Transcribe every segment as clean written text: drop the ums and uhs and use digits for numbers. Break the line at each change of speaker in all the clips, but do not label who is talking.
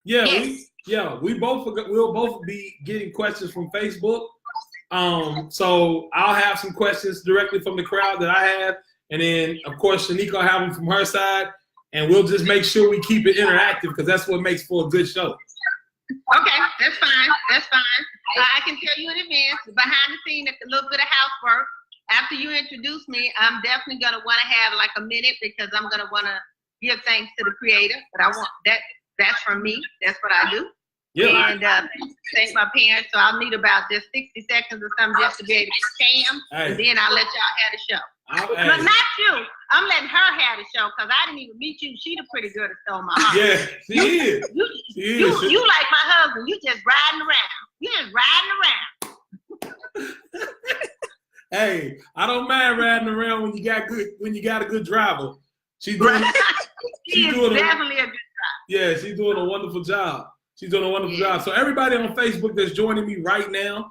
Yeah, yes. We'll both be getting questions from Facebook. So I'll have some questions directly from the crowd that I have, and then of course Shanika will have them from her side, and we'll just make sure we keep it interactive because that's what makes for a good show.
Okay, that's fine. That's fine. I can tell you in advance, behind the scene, a little bit of housework. After you introduce me, I'm definitely gonna want to have like a minute because I'm gonna want to give thanks to the creator. But I want that. That's from me. That's what I do. Yeah. And thank my parents. So I'll need about just 60 seconds or something just to be able to cam, and then I'll let y'all have the show. But not you. I'm letting her have the show because I didn't even meet you. She the pretty girl that stole my heart.
Yeah, she is.
You like my husband. You just riding around. You just riding around.
Hey, I don't mind riding around when you got a good driver. She's doing.
She's definitely a good driver.
Yeah, she's doing a wonderful job. She's doing a wonderful job. So everybody on Facebook that's joining me right now,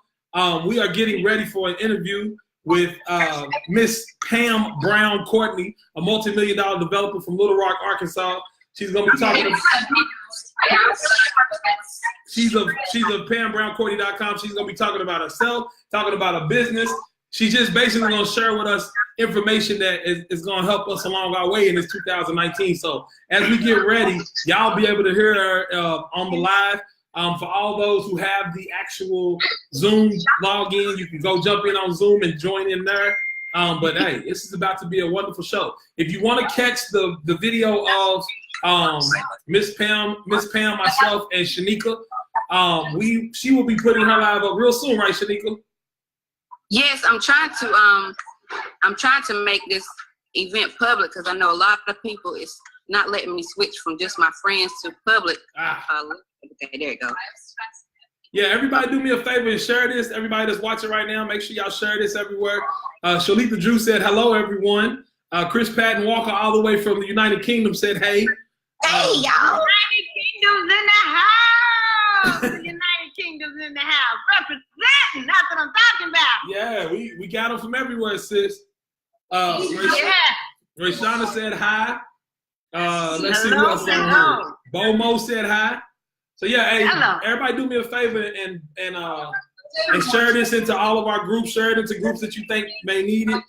we are getting ready for an interview with Miss Pam Brown Courtney, a multi-million-dollar developer from Little Rock, Arkansas. She's gonna be talking. She's of pambrowncourtney.com. She's gonna be talking about herself, talking about a business. She's just basically gonna share with us information that is gonna help us along our way in this 2019. So as we get ready, y'all be able to hear her on the live. For all those who have the actual Zoom login, you can go jump in on Zoom and join in there. But hey, this is about to be a wonderful show. If you want to catch the video of Miss Pam, myself, and Shanika, she will be putting her live up real soon, right, Shanika?
Yes, I'm trying to make this event public because I know a lot of people is not letting me switch from just my friends to public. Okay, there you go.
Yeah, everybody do me a favor and share this. Everybody that's watching right now, make sure y'all share this everywhere. Shalita Drew said, hello, everyone. Chris Patton Walker, all the way from the United Kingdom, said, hey.
Hey, y'all. United Kingdom's in the house. The United Kingdom's in the house. Representing. That's what I'm talking about.
Yeah, we got them from everywhere, sis. Rayshana said hi. Let's see who else on here. Bomo said hi. So yeah, hey, everybody do me a favor and share this into all of our groups. Share it into groups that you think may need it.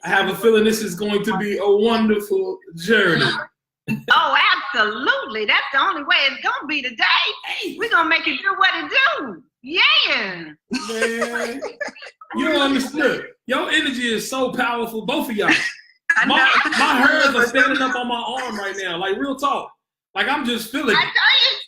I have a feeling this is going to be a wonderful journey.
Oh, absolutely. That's the only way it's going to be today. We're going to make it do what it do. Yeah.
Man, you don't understand. Your energy is so powerful, both of y'all. My hairs are standing up on my arm right now, like real talk. Like I'm just feeling it.
I tell you,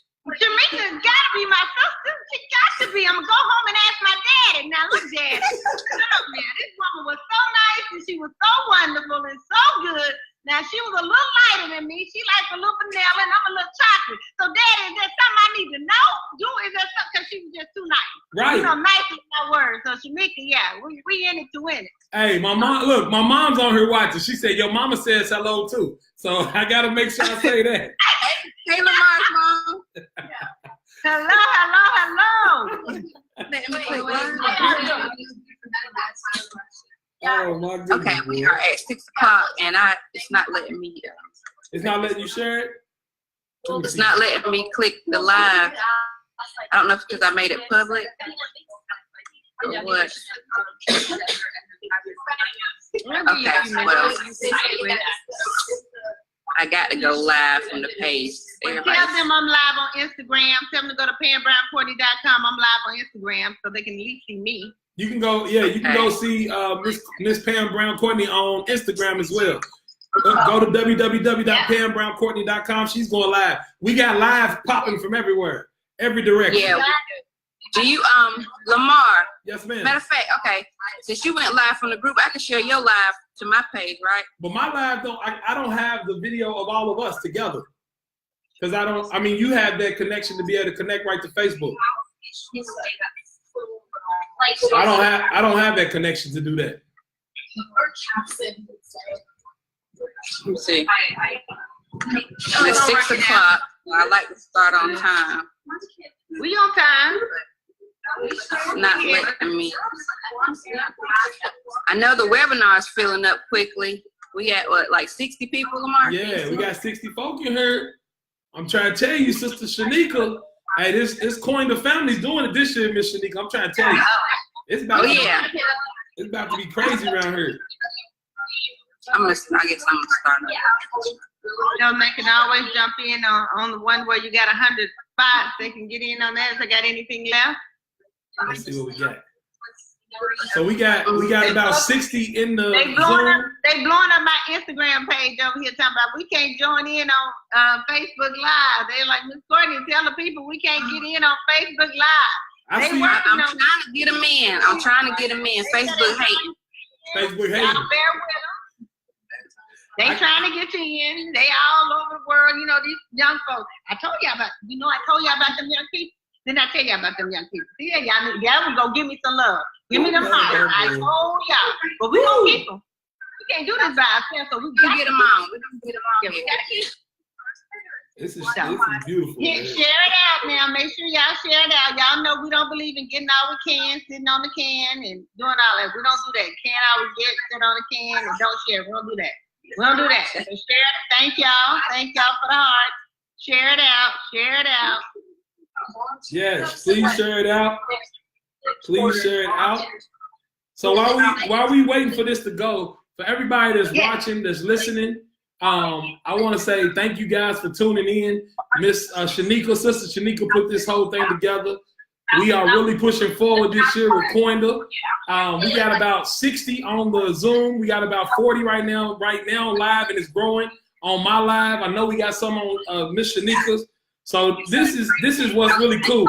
Jamaica's got to be my sister. She got to be. I'm going to go home and ask my daddy. Now, look, Daddy. Look, man, this woman was so nice and she was so wonderful and so good. Now, she was a little lighter than me. She likes a little vanilla and I'm a little chocolate. So, Daddy, is there something I need to know? Is there something? Because she was just too nice.
Right.
You know, nice is my word. So, Shamika, yeah, we in it to win it.
Hey, my mom's on here watching. She said, your mama says hello, too. So, I got to make sure I say that.
Hey, Lamar's mom.
Hello.
Oh my goodness.
Okay, we are at 6 o'clock and it's not letting me.
It's not letting you share it?
It's not letting me click the live. I don't know if it's because I made it public or what. Okay, well, I got to go live from the page.
Tell them I'm live on Instagram. Tell them to go to pambrowncourtney.com. I'm live on Instagram so they can at least see me.
You can go, can go see Miss Pam Brown Courtney on Instagram as well. Go to www.pambrowncourtney.com. She's going live. We got live popping from everywhere, every direction.
Yeah. Do you, Lamar?
Yes, ma'am.
Matter of fact, okay, since you went live from the group, I can share your live to my page, right?
But my live I don't have the video of all of us together. Because you have that connection to be able to connect right to Facebook. I don't have that connection to do that.
Let me see. It's 6 o'clock. I like to start on time.
We on time.
It's not letting me. I know the webinar is filling up quickly. We got what, like 60 people, Lamar?
Yeah, we got 60 folk in here. I'm trying to tell you, Sister Shanika. Hey, this Koinda family's doing it this year, Miss Shanika. I'm trying to tell you, it's about it's about to be crazy around here.
I guess I'm gonna start.
They can always jump in on the one where you got 100 spots. They can get in on that. If they got anything left.
Let's see what we got. So we got about 60 in the
They blowing up my Instagram page over here talking about we can't join in on Facebook Live. They're like, Miss Courtney, tell the people we can't get in on Facebook Live.
I'm trying to get them in. I'm trying to get them in. Facebook hating.
Facebook hating.
Y'all bear with them. They trying to get you in. They all over the world. You know, these young folks. I told y'all about them young people. Didn't I tell y'all about them young people? See, y'all will go give me some love. Give me them hearts. I told y'all. But we gonna keep them. We can't do this by ourselves, so we gotta get them on. We can get them on. Yeah, we gotta keep them.
This is beautiful.
Yeah, share it out now. Make sure y'all share it out. Y'all know we don't believe in getting all we can, sitting on the can, and doing all that. We don't do that. Can't always sit on the can and don't share. We don't do that. We don't do that. So share it. Thank y'all. Thank y'all for the heart. Share it out. Share it out.
Yes, please share it out. Please share it out. So while we waiting for this to go, for everybody that's watching, that's listening, I want to say thank you guys for tuning in. Miss Shanika, Sister Shanika put this whole thing together. We are really pushing forward this year with Koinda. We got about 60 on the Zoom. We got about 40 right now live, and it's growing on my live. I know we got some on Miss Shanika's. So this is what's really cool.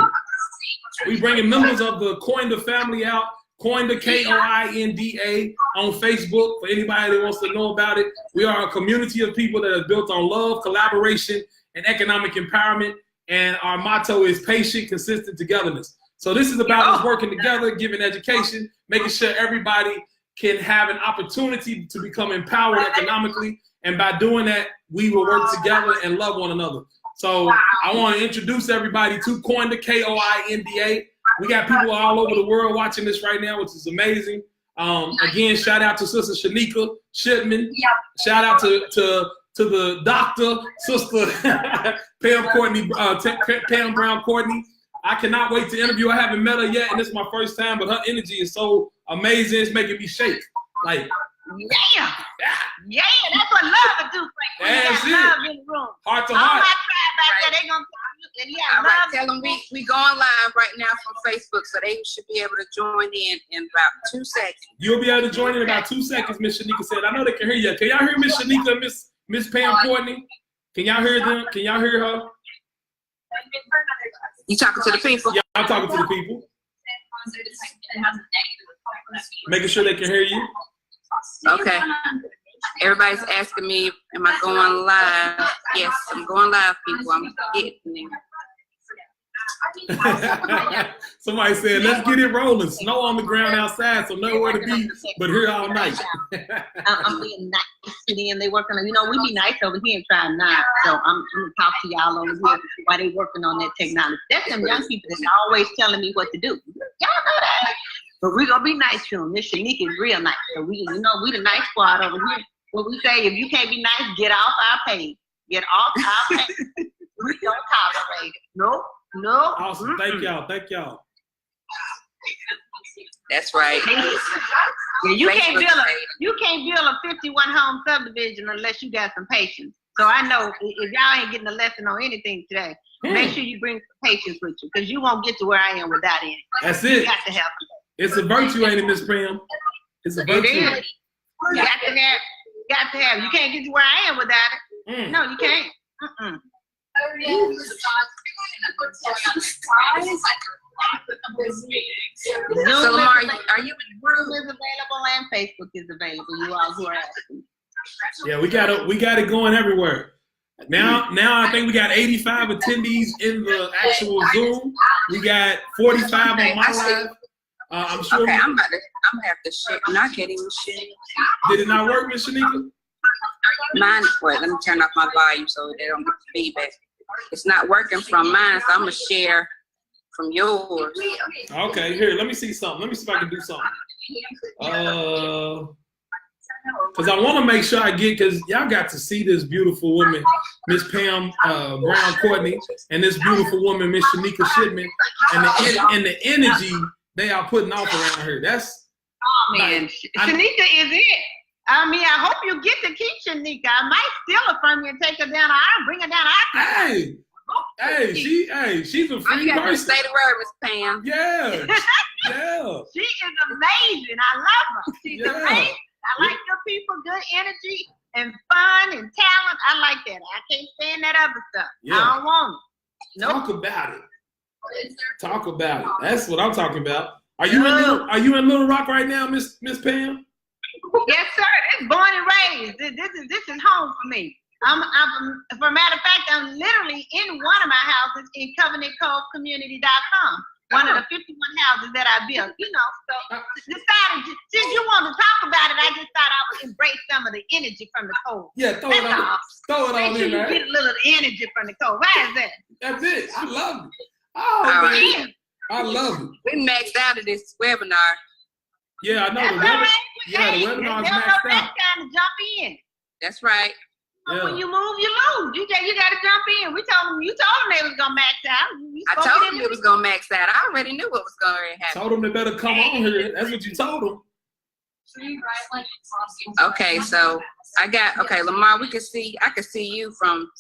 We bringing members of the Koinda family out. Koinda, Koinda, on Facebook for anybody that wants to know about it. We are a community of people that are built on love, collaboration, and economic empowerment. And our motto is patient, consistent togetherness. So this is about us working together, giving education, making sure everybody can have an opportunity to become empowered economically. And by doing that, we will work together and love one another. So I want to introduce everybody to Koinda, Koinda. We got people all over the world watching this right now, which is amazing. Again, shout out to Sister Shanika Shipman. Shout out to the doctor, Sister Pam Brown Courtney. I cannot wait to interview. I haven't met her yet, and this is my first time, but her energy is so amazing. It's making me shake. Like, yeah, that's what love do. That's love in the room. Heart to heart. They gonna
tell them we going live right now from Facebook, so they should be able to join in about 2 seconds.
You'll be able to join in about 2 seconds, Miss Shanika said. I know they can hear you. Can y'all hear Miss Shanika and Miss Pam Courtney? Can y'all hear them? Can y'all hear her?
You talking to the people?
Yeah, I'm talking to the people. Making sure they can hear you.
Okay. Everybody's asking me, am I going live? Yes, I'm going live, people. I'm getting there.
Somebody said, let's get it rolling. Snow on the ground outside, so nowhere to be but here all night.
I'm being nice today, and they working on, we be nice over here and try not. So I'm going to talk to y'all over here while they working on that technology. That's them young people that's always telling me what to do. Y'all know that. But we're going to be nice to them. Miss Shanika is real nice. So we the nice squad over here. What we say, if you can't be nice, get off our page. Get off our page. We don't tolerate it. No.
Awesome. Thank y'all.
That's right.
Yeah, you can't build a 51 home subdivision unless you got some patience. So I know if y'all ain't getting a lesson on anything today, make sure you bring some patience with you, because you won't get to where I am without it.
That's it.
You got to help.
It's a virtue, ain't it, Miss Pam? It's a virtue.
It is. You got to have. You can't get to where I am without it. No, you can't.
So Lamar, are you in the group?
Zoom is available and Facebook is available. You all who are asking.
Yeah, we got it going everywhere. Now I think we got 85 attendees in the actual Zoom. We got 45 on my live. I'm sure.
Okay, I'm gonna have to share. I can't even share.
Did it not work, Miss Shanika?
Mine, wait, let me turn off my volume so they don't get the feedback. It's not working from mine, so I'm gonna share from yours.
Okay, here, let me see something. Let me see if I can do something. because I want to make sure I get, because y'all got to see this beautiful woman, Miss Pam Brown Courtney, and this beautiful woman, Miss Shanika Shipman, and the energy they are putting off around her. That's
man, Shanika is it. I mean, I hope you get to keep Shanika. I might steal her from you and take her down. I'll bring her down.
She's a free person.
Say the word, Miss Pam.
Yeah.
She is amazing. I love her. She's amazing. I like your people, good energy and fun and talent. I like that. I can't stand that other stuff. Yeah. I don't want it. Nope.
Talk about it. That's what I'm talking about. Are you in Little Rock right now, Miss Pam?
Yes, sir. It's born and raised. This is home for me. For a matter of fact, I'm literally in one of my houses in CovenantCoveCommunity.com. One of the 51 houses that I built, so decided, since you want to talk about it, I just thought I would embrace some of the energy from the cove.
Yeah, throw it on
Make sure
in there.
You get a little energy from the cove. Why is that?
That's it. I love it.
Oh, man.
I love it.
We maxed out of this webinar.
Yeah, I know. The webinar's maxed out.
Next time to jump in.
That's right.
Yeah.
When you move, you lose. You got to jump in. You told them they was gonna max out.
I told them it was gonna max out. I already knew what was gonna happen.
Told them they better come on here. That's what you told them.
Okay, so Lamar, I can see you from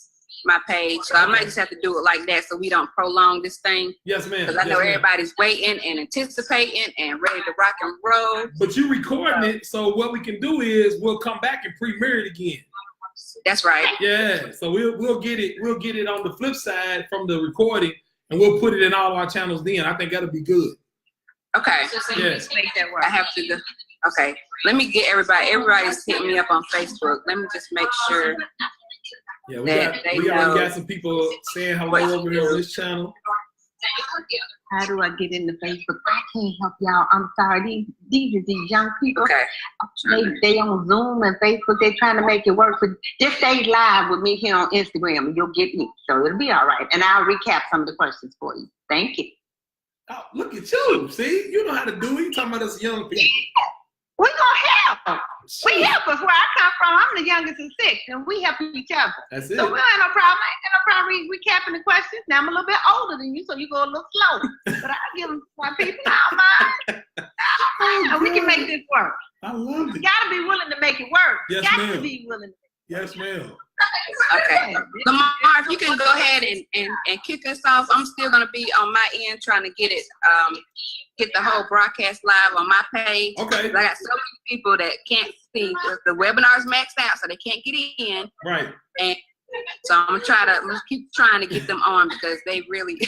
my page, so I might just have to do it like that so we don't prolong this thing.
Yes, ma'am.
Because I know everybody's waiting and anticipating and ready to rock and roll.
But you recording it, so what we can do is we'll come back and premiere it again.
That's right.
Yeah, so we'll get it on the flip side from the recording, and we'll put it in all our channels then. I think that'll be good.
Okay.
Yes.
I have to go. Okay. Let me get everybody's hitting me up on Facebook. Let me just make sure.
Yeah, we got some people saying hello over here on this channel.
How do I get into Facebook? I can't help y'all. I'm sorry. These are these young people.
Okay.
They on Zoom and Facebook. They're trying to make it work. But just stay live with me here on Instagram and you'll get me. So it'll be all right. And I'll recap some of the questions for you. Thank you.
Oh, look at you. See, you know how to do it. You're talking about us young people.
We're going to help. We help us where I come from. I'm the youngest of 6, and we help each other.
That's it.
So we don't have no problem. I ain't got no problem recapping the questions. Now I'm a little bit older than you, so you go a little slow. But I give them to my people. I don't mind. We can make this work.
I love it.
You got to be willing to make it work.
Yes,
got
ma'am.
to be willing to make it work.
Yes, ma'am.
Okay. Lamar, if you can go ahead and kick us off. I'm still going to be on my end trying to get the whole broadcast live on my page.
Okay.
I got so many people that can't see. The webinar's maxed out, so they can't get in.
Right.
And so I'm gonna keep trying to get them on because they really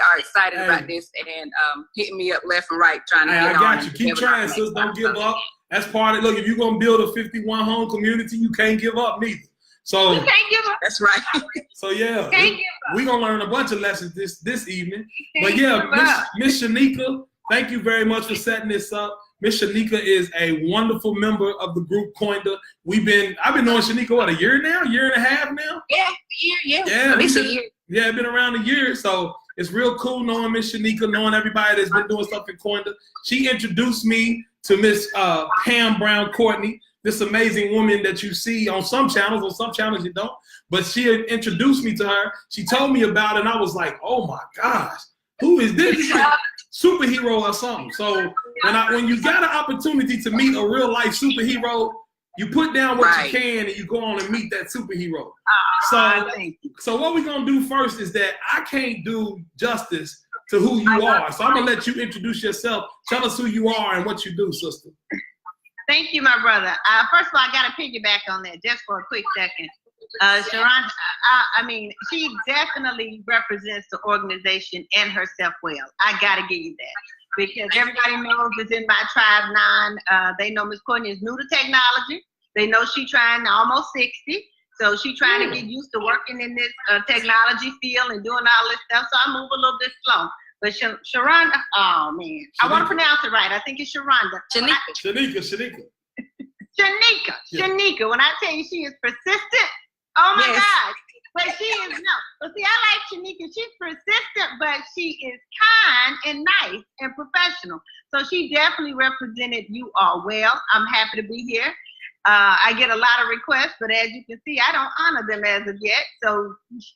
are excited about this and hitting me up left and right trying to get on.
I got you. Keep trying, sis. Don't give up. That's part of it. Look, if you're gonna build a 51 home community, you can't give up neither. So
you can't give up.
That's right.
So yeah, we're gonna learn a bunch of lessons this evening. But yeah, Miss Shanika, thank you very much for setting this up. Miss Shanika is a wonderful member of the group Koinda. I've been knowing Shanika what, a year now? A year and a half now?
Yeah.
Yeah,
at least a year.
Yeah, it's been around a year. So it's real cool knowing Miss Shanika, knowing everybody that's been doing stuff in Koinda. She introduced me to Miss Pam Brown Courtney, this amazing woman that you see on some channels you don't. But she introduced me to her. She told me about it, and I was like, oh my gosh, who is this? It's like superhero or something. So when you got an opportunity to meet a real life superhero, you put down what you can and you go on and meet that superhero. So what we're gonna do first is that I can't do justice to who you are. So I'm gonna let you introduce yourself. Tell us who you are and what you do, sister.
Thank you, my brother. First of all, I gotta piggyback on that just for a quick second. Sharon, she definitely represents the organization and herself well. I gotta give you that. Because everybody knows it's in my tribe 9. They know Miss Courtney is new to technology. They know she's trying almost 60. So she's trying to get used to working in this technology field and doing all this stuff. So I move a little bit slow. But Sharonda, oh man, I want to pronounce it right. I think it's Sharonda.
Shanika.
Shanika. When I tell you she is persistent, oh my God. But she is no. But see, I like Shanika. She's persistent, but she is kind and nice and professional. So she definitely represented you all well. I'm happy to be here. I get a lot of requests, but as you can see, I don't honor them as of yet. So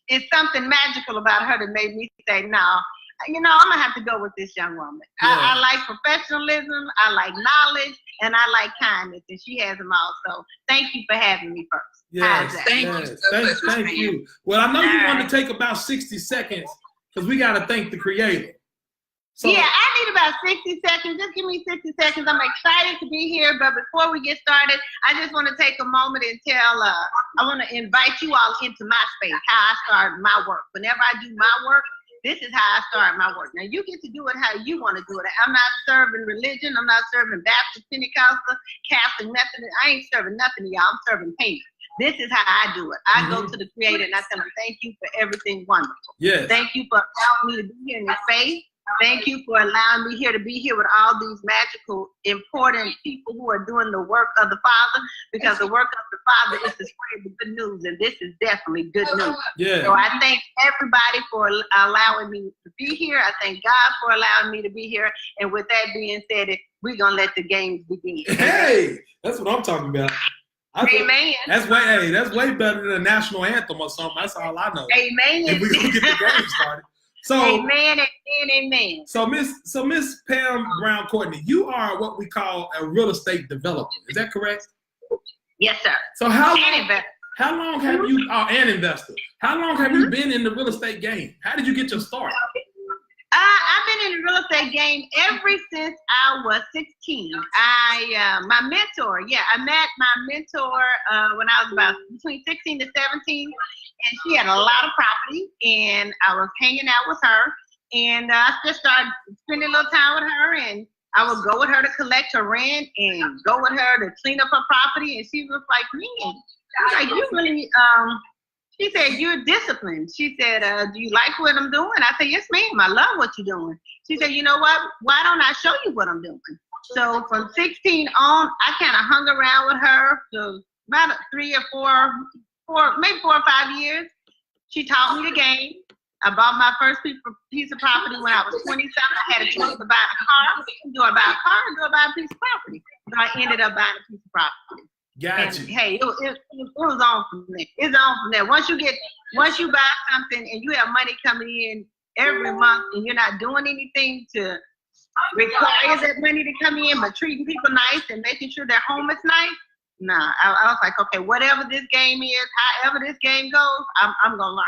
it's something magical about her that made me say, no, you know, I'm gonna have to go with this young woman. Yeah. I like professionalism, I like knowledge, and I like kindness, and she has them all. So thank you for having me first.
Yes, thank you. Well, I know you want to take about 60 seconds because we got to thank the creator. So,
yeah, I need about 60 seconds. Just give me 60 seconds. I'm excited to be here, but before we get started, I just want to take a moment and tell, I want to invite you all into my space, how I start my work. Whenever I do my work, this is how I start my work. Now, you get to do it how you want to do it. I'm not serving religion. I'm not serving Baptist, Pentecostal, Catholic, Methodist. I ain't serving nothing to y'all. I'm serving payment. This is how I do it. I go to the creator and I tell him, thank you for everything wonderful.
Yes.
Thank you for allowing me to be here in this space. Thank you for allowing me here to be here with all these magical, important people who are doing the work of the Father, because the work of the Father is to spread the good news, and this is definitely good news.
Yeah.
So I thank everybody for allowing me to be here. I thank God for allowing me to be here. And with that being said, we're going to let the games begin.
Hey, that's what I'm talking about.
Amen.
That's way better than a national anthem or something. That's all I know.
Amen.
If we're going to get the game started. So,
amen, amen.
So Miss Pam Brown Courtney, you are what we call a real estate developer. Is that correct?
Yes, sir.
So how long have you an investor? How long have you been in the real estate game? How did you get your start?
I've been in the real estate game ever since I was 16. My mentor, I met my mentor when I was about between 16 to 17, and she had a lot of property, and I was hanging out with her, and I just started spending a little time with her, and I would go with her to collect her rent and go with her to clean up her property, and she was like, man, like, you really, she said, you're disciplined. She said, do you like what I'm doing? I said, yes, ma'am. I love what you're doing. She said, you know what? Why don't I show you what I'm doing? So from 16 on, I kind of hung around with her for about 3 or 4, maybe 4 or 5 years. She taught me the game. I bought my first piece of property when I was 20-something. I had a choice to buy a car. Do I buy a car or do I buy a piece of property? So I ended up buying a piece of property.
Gotcha.
Hey, it was on from there. It's on from there. Once you buy something and you have money coming in every month and you're not doing anything to require that money to come in, but treating people nice and making sure their home is nice, nah. I was like, okay, whatever this game is, however this game goes, I'm gonna learn.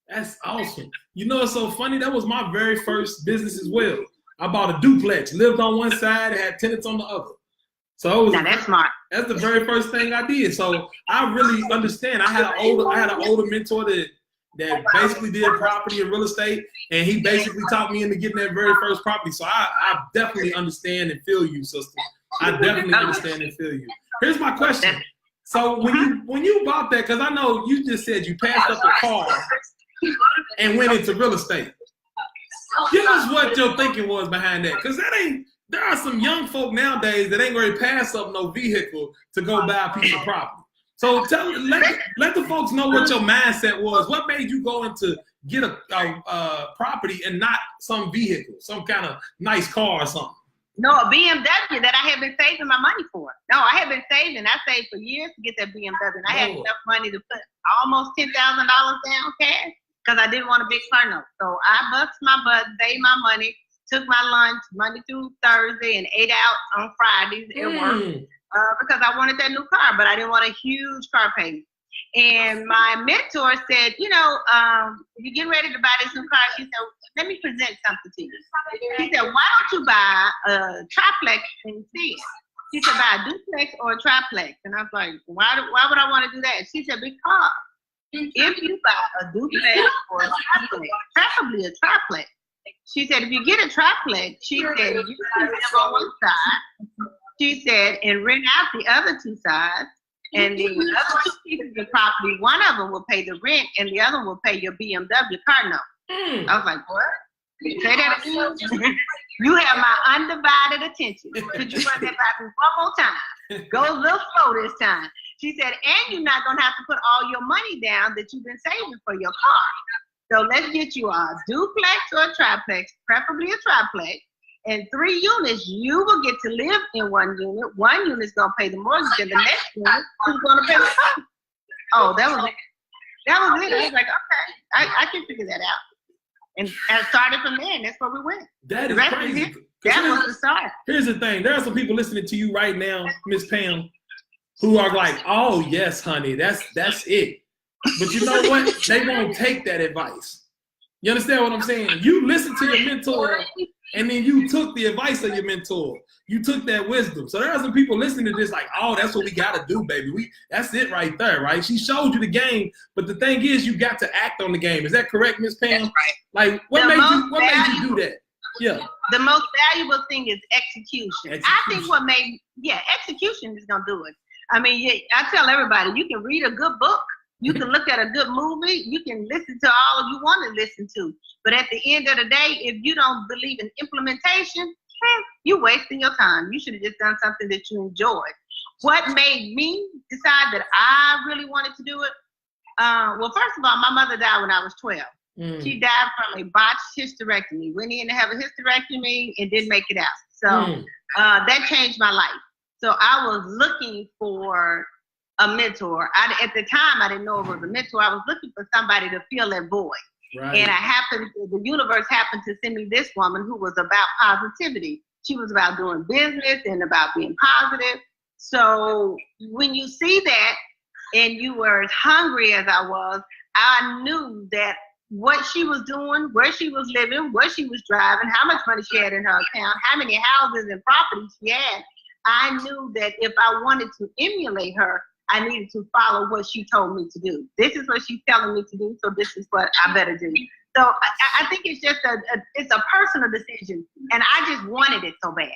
That's awesome. You know, it's so funny. That was my very first business as well. I bought a duplex, lived on one side, had tenants on the other. So
now that's smart.
That's the very first thing I did. So I really understand. I had an older mentor that basically did property and real estate, and he basically taught me into getting that very first property. So I definitely understand and feel you, sister. I definitely understand and feel you. Here's my question. So when you bought that, because I know you just said you passed up a car and went into real estate. Give us what your thinking was behind that, because there are some young folk nowadays that ain't going to pass up no vehicle to go buy a piece of property. So let the folks know what your mindset was. What made you go into get a property and not some vehicle, some kind of nice car or something?
No, a BMW that I had been saving my money for. No, I had been saving. I saved for years to get that BMW. And I had enough money to put almost $10,000 down cash because I didn't want a big car note. So I bust my butt, saved my money, took my lunch Monday through Thursday, and ate out on Fridays at work because I wanted that new car, but I didn't want a huge car payment. And my mentor said, you know, if you get ready to buy this new car, she said, let me present something to you. She said, why don't you buy a triplex instead? She said, buy a duplex or a triplex. And I was like, why would I want to do that? She said, because if you buy a duplex or a triplex, preferably a triplex, she said, if you get a triplex, she said, you can live on one side, she said, and rent out the other two sides, and the other two pieces of property, one of them will pay the rent, and the other one will pay your BMW car note. I was like, what? Say that again. You have my undivided attention. Could you run that by me one more time? Go a little slow this time. She said, and you're not gonna have to put all your money down that you've been saving for your car. So let's get you a duplex or a triplex, preferably a triplex. And 3 units, you will get to live in 1 unit. 1 unit is gonna pay the mortgage, and the next unit is gonna pay the car. Oh, that was it. I was like, okay, I can figure that out. And I started from there, and that's where we went.
That is crazy.
That was the start.
Here's the thing. There are some people listening to you right now, Miss Pam, who are like, oh, yes, honey, that's it. But you know what? They won't take that advice. You understand what I'm saying? You listen to your mentor, and then you took the advice of your mentor. You took that wisdom. So there are some people listening to this like, oh, that's what we got to do, baby. That's it right there, right? She showed you the game, but the thing is, you got to act on the game. Is that correct, Miss Pam?
That's right.
Like, what made you do that? Yeah.
The most valuable thing is execution. I think execution is going to do it. I mean, I tell everybody, you can read a good book. You can look at a good movie. You can listen to all you want to listen to. But at the end of the day, if you don't believe in implementation, you're wasting your time. You should have just done something that you enjoyed. What made me decide that I really wanted to do it? Well, first of all, my mother died when I was 12. She died from a botched hysterectomy. Went in to have a hysterectomy and didn't make it out. So that changed my life. So I was looking for a mentor. At the time, I didn't know it was a mentor. I was looking for somebody to fill that void. Right. And the universe happened to send me this woman who was about positivity. She was about doing business and about being positive. So when you see that and you were as hungry as I was, I knew that what she was doing, where she was living, where she was driving, how much money she had in her account, how many houses and properties she had, I knew that if I wanted to emulate her, I needed to follow what she told me to do. This is what she's telling me to do, so this is what I better do. So I think it's just it's a personal decision, and I just wanted it so bad.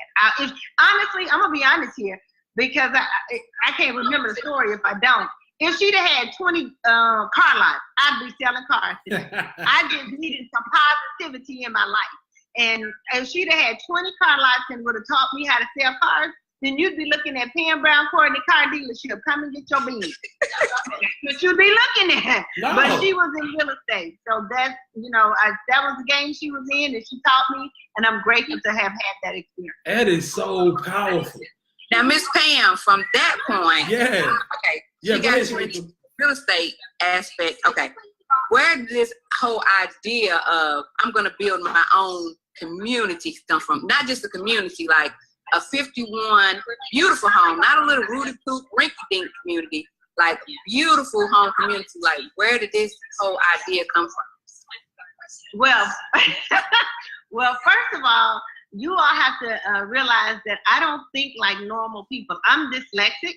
Honestly, I'm gonna be honest here, because I can't remember the story if I don't. If she'd have had 20 car lots, I'd be selling cars today. I just needed some positivity in my life. And if she'd have had 20 car lots and would have taught me how to sell cars, then you'd be looking at Pam Brown Courtney car dealership. Come and get your beans. But you'd be looking at. No. But she was in real estate. So that's, that was the game she was in, and she taught me, and I'm grateful to have had that experience.
That is so powerful.
Now, Miss Pam, from that point, okay,
she
got you into real estate aspect. Okay, where did this whole idea of I'm going to build my own community come from? Not just a community, like a 51 beautiful home, not a little rooty-poot, rinky-dink community, like beautiful home community. Like, where did this whole idea come from?
Well, first of all, you all have to realize that I don't think like normal people. I'm dyslexic.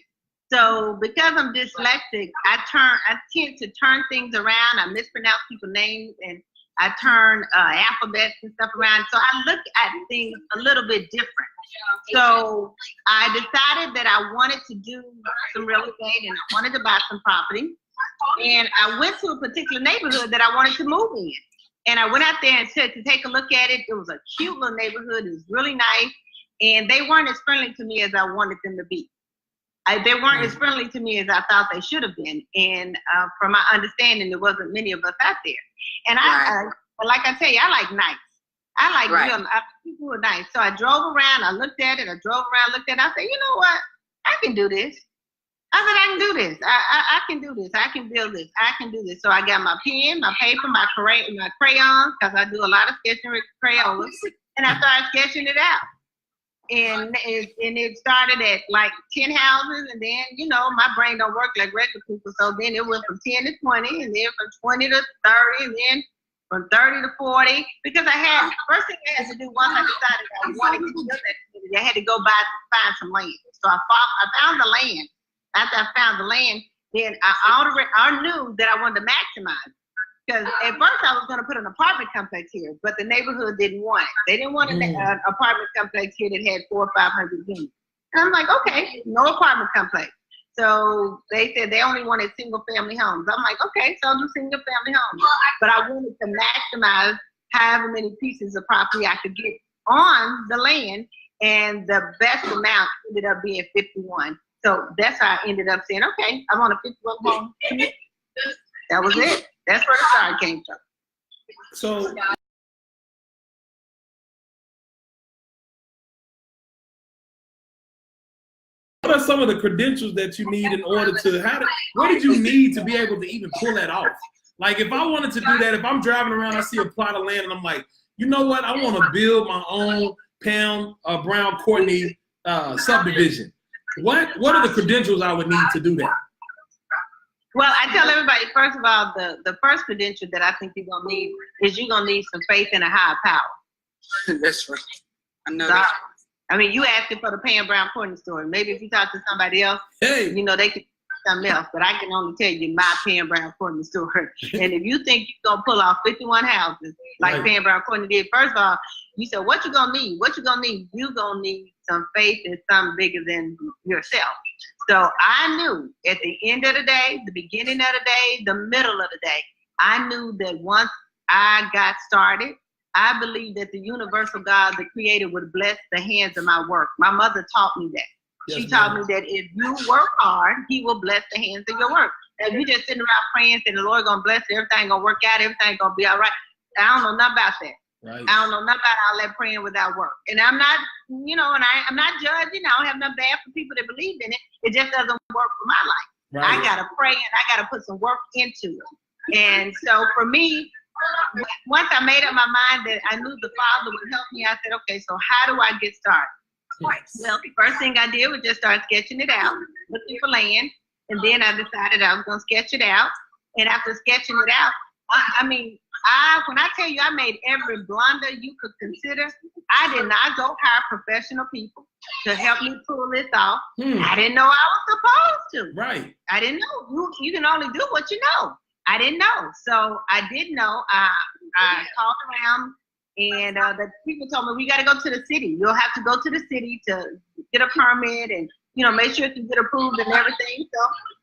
So because I'm dyslexic, I tend to turn things around. I mispronounce people's names, and I turn alphabets and stuff around. So I look at things a little bit different. So I decided that I wanted to do some real estate, and I wanted to buy some property. And I went to a particular neighborhood that I wanted to move in. And I went out there and said to take a look at it. It was a cute little neighborhood. It was really nice. And they weren't as friendly to me as I wanted them to be. They weren't as friendly to me as I thought they should have been. And from my understanding, there wasn't many of us out there. And like I tell you, I like nice. I like real people who are nice. So I drove around. I looked at it. I said, you know what? I can do this. I said, I can do this. I can do this. I can build this. I can do this. So I got my pen, my paper, my crayons, because I do a lot of sketching with crayons. And I started sketching it out. And it started at like 10 houses, and then, my brain don't work like regular people. So then it went from 10 to 20, and then from 20 to 30, and then from 30 to 40. Because first thing I had to do once I decided I wanted to build that community, I had to go find some land. So I found the land. After I found the land, then I knew that I wanted to maximize. Because at first I was going to put an apartment complex here, but the neighborhood didn't want it. They didn't want an apartment complex here that had 400 or 500 units. And I'm like, okay, no apartment complex. So they said they only wanted single family homes. I'm like, okay, so I'll do single family homes. But I wanted to maximize however many pieces of property I could get on the land, and the best amount ended up being 51. So that's how I ended up saying, okay, I want a 51 home. That was it. That's where the start came from.
So what are some of the credentials that you need in order to, what did you need to be able to even pull that off? Like if I wanted to do that, if I'm driving around, I see a plot of land and I'm like, you know what? I want to build my own Pam Brown Courtney subdivision. What are the credentials I would need to do that?
Well, I tell everybody, first of all, the first credential that I think you're going to need is you're going to need some faith in a higher power.
That's right. I know
So,
that.
I mean, you asked it for the Pam Brown Courtney story. Maybe if you talk to somebody else,
Hey,
you know, they could do something else. But I can only tell you my Pam Brown Courtney story. And if you think you're going to pull off 51 houses like
Right.
Pam Brown Courtney did, first of all, you said, what you going to need? What you going to need? You going to need some faith in something bigger than yourself. So I knew at the end of the day, the beginning of the day, the middle of the day, I knew that once I got started, I believe that the universal God, the creator, would bless the hands of my work. My mother taught me that.
Yes,
She taught
ma'am.
me that if you work hard, he will bless the hands of your work. And if you just sitting around praying, saying the Lord gonna bless it, everything gonna work out, everything gonna be all right. I don't know nothing about that.
Right.
I don't know nothing about all that praying without work. And I'm not, you know, and I'm not judging. I don't have nothing bad for people that believe in it. It just doesn't work for my life.
Right.
I gotta pray and I gotta put some work into it. And so for me, once I made up my mind that I knew the Father would help me, I said, okay, so how do I get started? Well, the first thing I did was just start sketching it out, looking for land. And then I decided I was gonna sketch it out. And after sketching it out, when I tell you I made every blunder you could consider, I did not go hire professional people to help me pull this off. I didn't know I was supposed to.
Right.
I didn't know. You can only do what you know. I didn't know. So I did know. I called around and the people told me, we got to go to the city. You'll have to go to the city to get a permit and, you know, make sure it can get approved and everything. So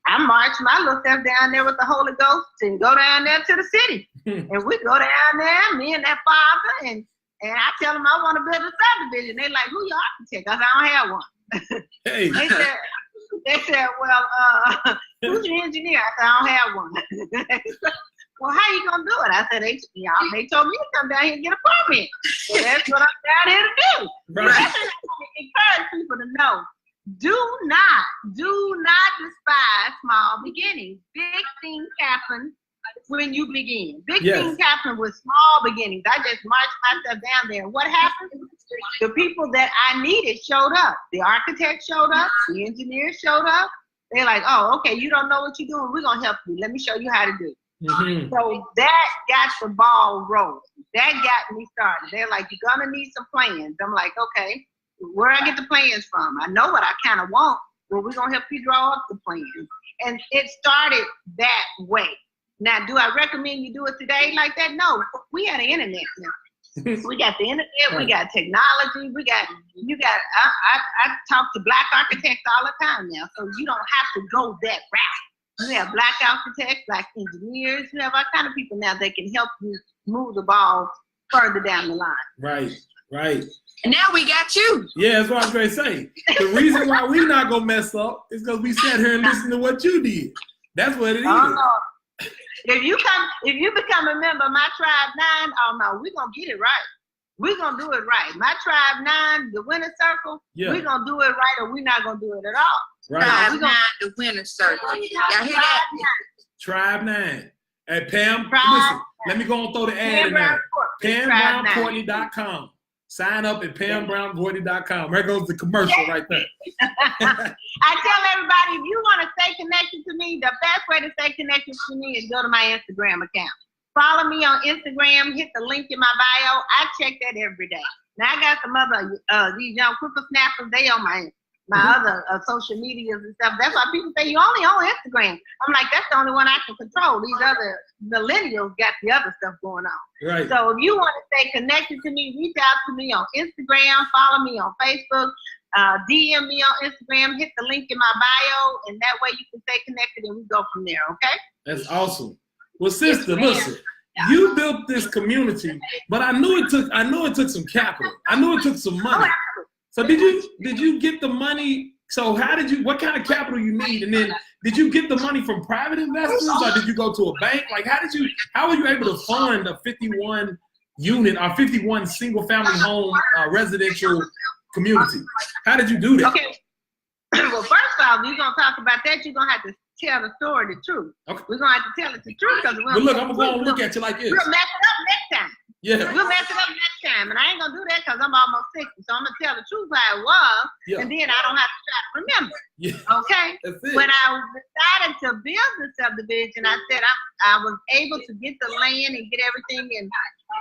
I marched my little self down there with the Holy Ghost and go down there to the city. And we go down there, me and that father, and I tell them I want to build a subdivision. They're like, who your architect? I said, I don't have one.
Hey.
They said, well, who's your engineer? I said, I don't have one. Well, how you gonna do it? I said, they told me to come down here and get a permit. So that's what I'm down here to do.
Right.
That's what I encourage people to know. Do not despise small beginnings. Big things happen when you begin. Big things happen with small beginnings. I just marched myself down there. What happened? The people that I needed showed up. The architect showed up. The engineer showed up. They're like, oh, okay, you don't know what you're doing. We're going to help you. Let me show you how to do it. So that got the ball rolling. That got me started. They're like, you're going to need some plans. I'm like, okay, where I get the plans from? I know what I kind of want. Well, we're going to help you draw up the plans. And it started that way. Now, do I recommend you do it today like that? No, we have the internet now. We got the internet, we got technology, I talk to Black architects all the time now, so you don't have to go that route. You have Black architects, Black engineers, you have all kind of people now that can help you move the ball further down the line.
Right.
And now we got you.
Yeah, that's what I was going to say. The reason why we not going to mess up is because we sat here and listened to what you did. That's what it is.
Oh, no. If you become a member of my Tribe 9, oh no, we're gonna get it right. We're gonna do it right. My Tribe 9, the winner circle, we're gonna do it right or we're not gonna do it at all.
Right.
Tribe 9, the winner circle. Y'all hear that?
Tribe 9. Hey, Pam, listen, let me go and throw the ad in there. pambrowncourtney.com. Sign up at pambrowncourtney.com. There goes the commercial right there.
I tell everybody, if you want to stay connected to me, the best way to stay connected to me is go to my Instagram account. Follow me on Instagram, hit the link in my bio. I check that every day. Now I got some other, these young quicker snappers, they on my other social medias and stuff. That's why people say you only on Instagram. I'm like, that's the only one I can control. These other millennials got the other stuff going on.
Right.
So if you want to stay connected to me, reach out to me on Instagram, follow me on Facebook, DM me on Instagram, hit the link in my bio, and that way you can stay connected and we go from there, okay?
That's awesome. Well, sister, listen, you built this community, but I knew it took some capital. I knew it took some money. So did you get the money So what kind of capital you need? And then did you get the money from private investors or did you go to a bank? Like how were you able to fund a 51 unit or 51 single family home residential community? How did you do that?
Okay. Well, first off, we're going to talk about that. You're going to have to tell the story the truth. Okay. We're going to have to tell it the truth. But
look, I'm going to look at you like this.
We'll mess it up next time.
Yeah.
We'll mess it up next time. And I ain't going to do that because I'm almost 60. So I'm going to tell the truth how it was. Yeah. And then I don't have to try to remember. Yeah. Okay? When I decided to build the subdivision, I said I was able to get the land and get everything. And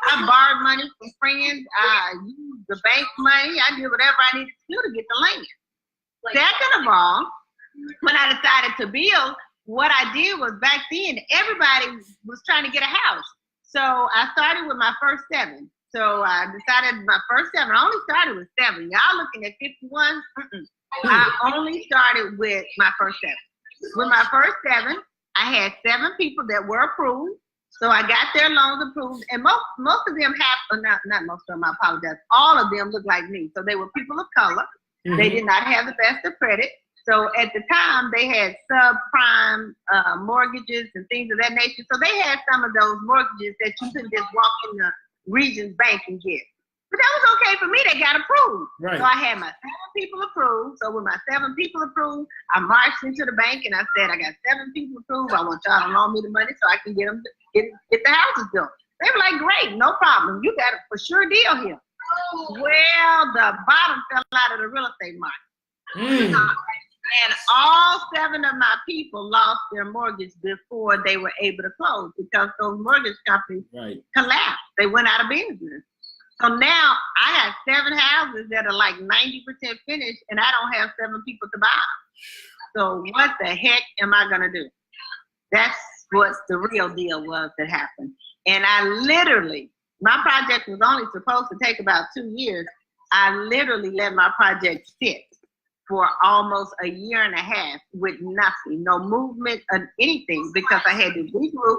I borrowed money from friends. I used the bank money. I did whatever I needed to do to get the land. Second of all, when I decided to build, what I did was back then, everybody was trying to get a house. So I started with my first 7. So I decided my first 7. I only started with 7. Y'all looking at 51? I only started with my first 7. With my first 7, I had 7 people that were approved. So I got their loans approved. And most of them not most of them, I apologize. All of them look like me. So they were people of color. Mm-hmm. They did not have the best of credit. So at the time, they had subprime mortgages and things of that nature. So they had some of those mortgages that you couldn't just walk in the Regions Bank and get. But that was okay for me. They got approved. Right. So I had my 7 people approved. So with my 7 people approved, I marched into the bank and I said, I got 7 people approved. I want y'all to loan me the money so I can get them get the houses built. They were like, great, no problem. You got a for sure deal here. Well, the bottom fell out of the real estate market. And all 7 of my people lost their mortgage before they were able to close because those mortgage companies collapsed. They went out of business. So now I got 7 houses that are like 90% finished and I don't have 7 people to buy. So what the heck am I going to do? That's what the real deal was that happened. And I literally, my project was only supposed to take about 2 years. I literally let my project sit for almost a year and a half with nothing, no movement or anything, because I had to regroup.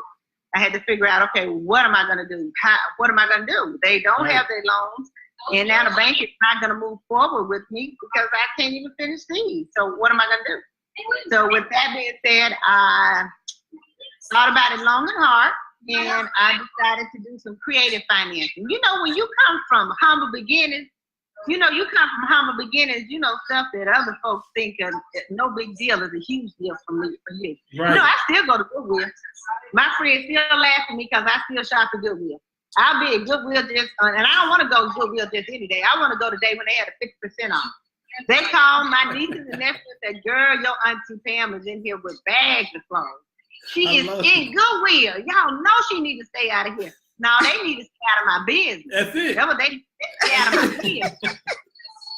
I had to figure out, okay, what am I going to do? What am I going to do? They don't have their loans, and now the bank is not going to move forward with me because I can't even finish these. So what am I going to do? So with that being said, I thought about it long and hard, and I decided to do some creative financing. You know, when you come from humble beginnings, you know, you come from humble beginnings, you know, stuff that other folks think no big deal is a huge deal for you. Right. You know, I still go to Goodwill. My friends still laugh at me because I still shop at Goodwill. I'll be at Goodwill just, and I don't want to go to Goodwill just any day. I want to go the day when they had a 50% off. They called my nieces and nephews and said, girl, your Auntie Pam is in here with bags of clothes. She is in Goodwill. Y'all know she need to stay out of here. No, they need to stay out of my business.
That's it.
That's what they need to stay out of my business.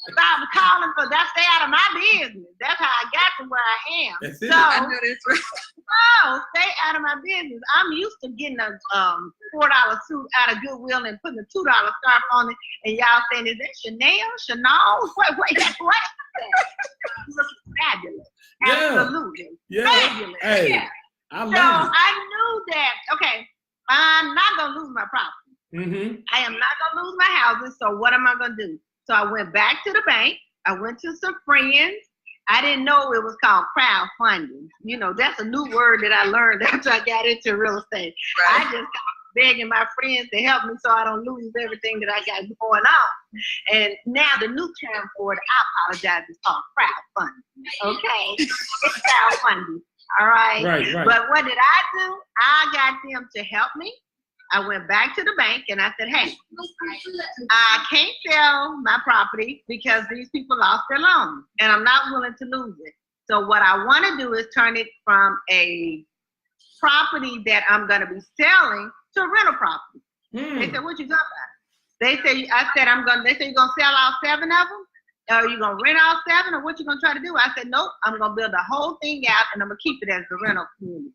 Stop calling for that. Stay out of my business. That's how I got to where I am.
That's it.
So,
I know that's right.
no, stay out of my business. I'm used to getting a $4 suit out of Goodwill and putting a $2 scarf on it, and y'all saying, is that Chanel? Wait, that's what? It looks fabulous.
Yeah.
Absolutely.
Yeah.
Fabulous.
Hey,
yeah.
I love
it. I knew that, okay, I'm not going to lose my property.
Mm-hmm.
I am not going to lose my houses, so what am I going to do? So I went back to the bank. I went to some friends. I didn't know it was called crowdfunding. You know, that's a new word that I learned after I got into real estate. Right. I just got begging my friends to help me so I don't lose everything that I got going on. And now the new term for it, I apologize, it's called crowdfunding. Okay? It's crowdfunding. All right?
Right.
But what did I do? I got them to help me. I went back to the bank and I said, hey, I can't sell my property because these people lost their loan and I'm not willing to lose it. So what I want to do is turn it from a property that I'm going to be selling to a rental property. They said, what you got about? They say, they say you're going to sell all 7 of them? Or are you going to rent all 7 or what you going to try to do? I said, nope, I'm going to build the whole thing out and I'm going to keep it as the rental community.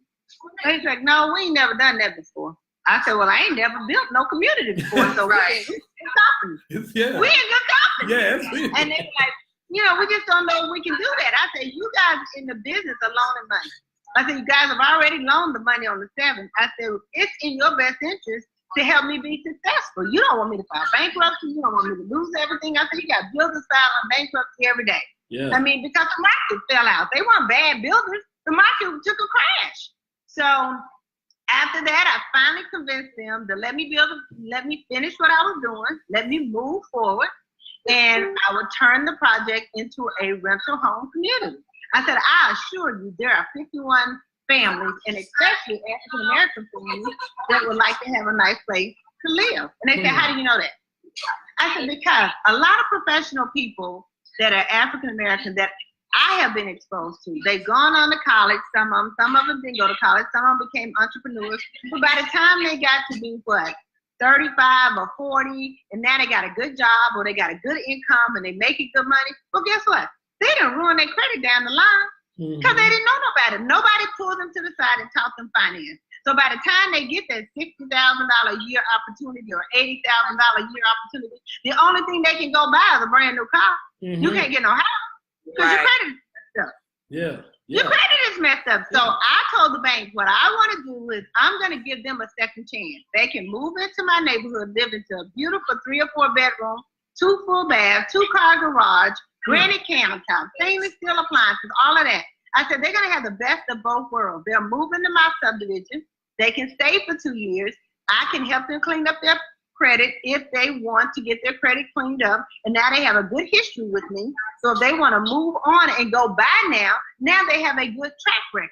They said, no, we ain't never done that before. I said, well, I ain't never built no community before, so
right.
we in good company.
Yeah.
We in good company.
Yes.
And they like, you know, we just don't know if we can do that. I said, you guys in the business of loaning money. I said, you guys have already loaned the money on the 7th. I said, it's in your best interest to help me be successful. You don't want me to file bankruptcy. You don't want me to lose everything. I said, you got builders filing bankruptcy every day.
Yeah.
I mean, because the market fell out. They weren't bad builders. The market took a crash. So after that, I finally convinced them to let me finish what I was doing, let me move forward, and I would turn the project into a rental home community. I said, I assure you, there are 51 families, and especially African American families, that would like to have a nice place to live. And they said, how do you know that? I said, because a lot of professional people that are African American that I have been exposed to, they've gone on to college, some of them didn't go to college, some of them became entrepreneurs, but by the time they got to be 35 or 40, and now they got a good job or they got a good income and they making good money, well, guess what? They didn't ruin their credit down the line because they didn't know nobody. Nobody pulled them to the side and taught them finance. So by the time they get that $60,000 a year opportunity or $80,000 a year opportunity, the only thing they can go buy is a brand new car. You can't get no house because your credit is messed up.
Yeah.
Your credit is messed up. So I told the bank, what I want to do is I'm going to give them a second chance. They can move into my neighborhood, live into a beautiful 3 or 4 bedroom, 2 full baths, 2-car garage, granite countertop, stainless steel appliances, all of that. I said, they're going to have the best of both worlds. They're moving to my subdivision. They can stay for 2 years. I can help them clean up their credit if they want to get their credit cleaned up. And now they have a good history with me. So if they want to move on and go buy now they have a good track record.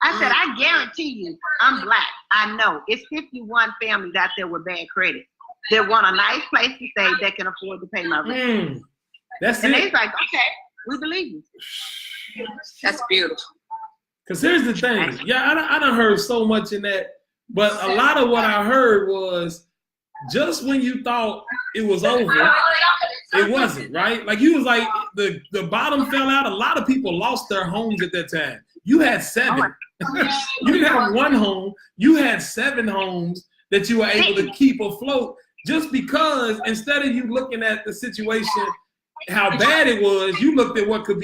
I said, I guarantee you, I'm Black. I know. It's 51 families out there with bad credit that want a nice place to stay that can afford to pay my rent.
That's
and
it.
they're like, okay, we believe you.
That's beautiful.
Because here's the thing. Yeah, I done heard so much in that. But a lot of what I heard was just when you thought it was over, it wasn't, right? Like you was like, the bottom fell out. A lot of people lost their homes at that time. You had 7. You didn't have 1 home. You had 7 homes that you were able to keep afloat just because instead of you looking at the situation how bad it was, you looked at what could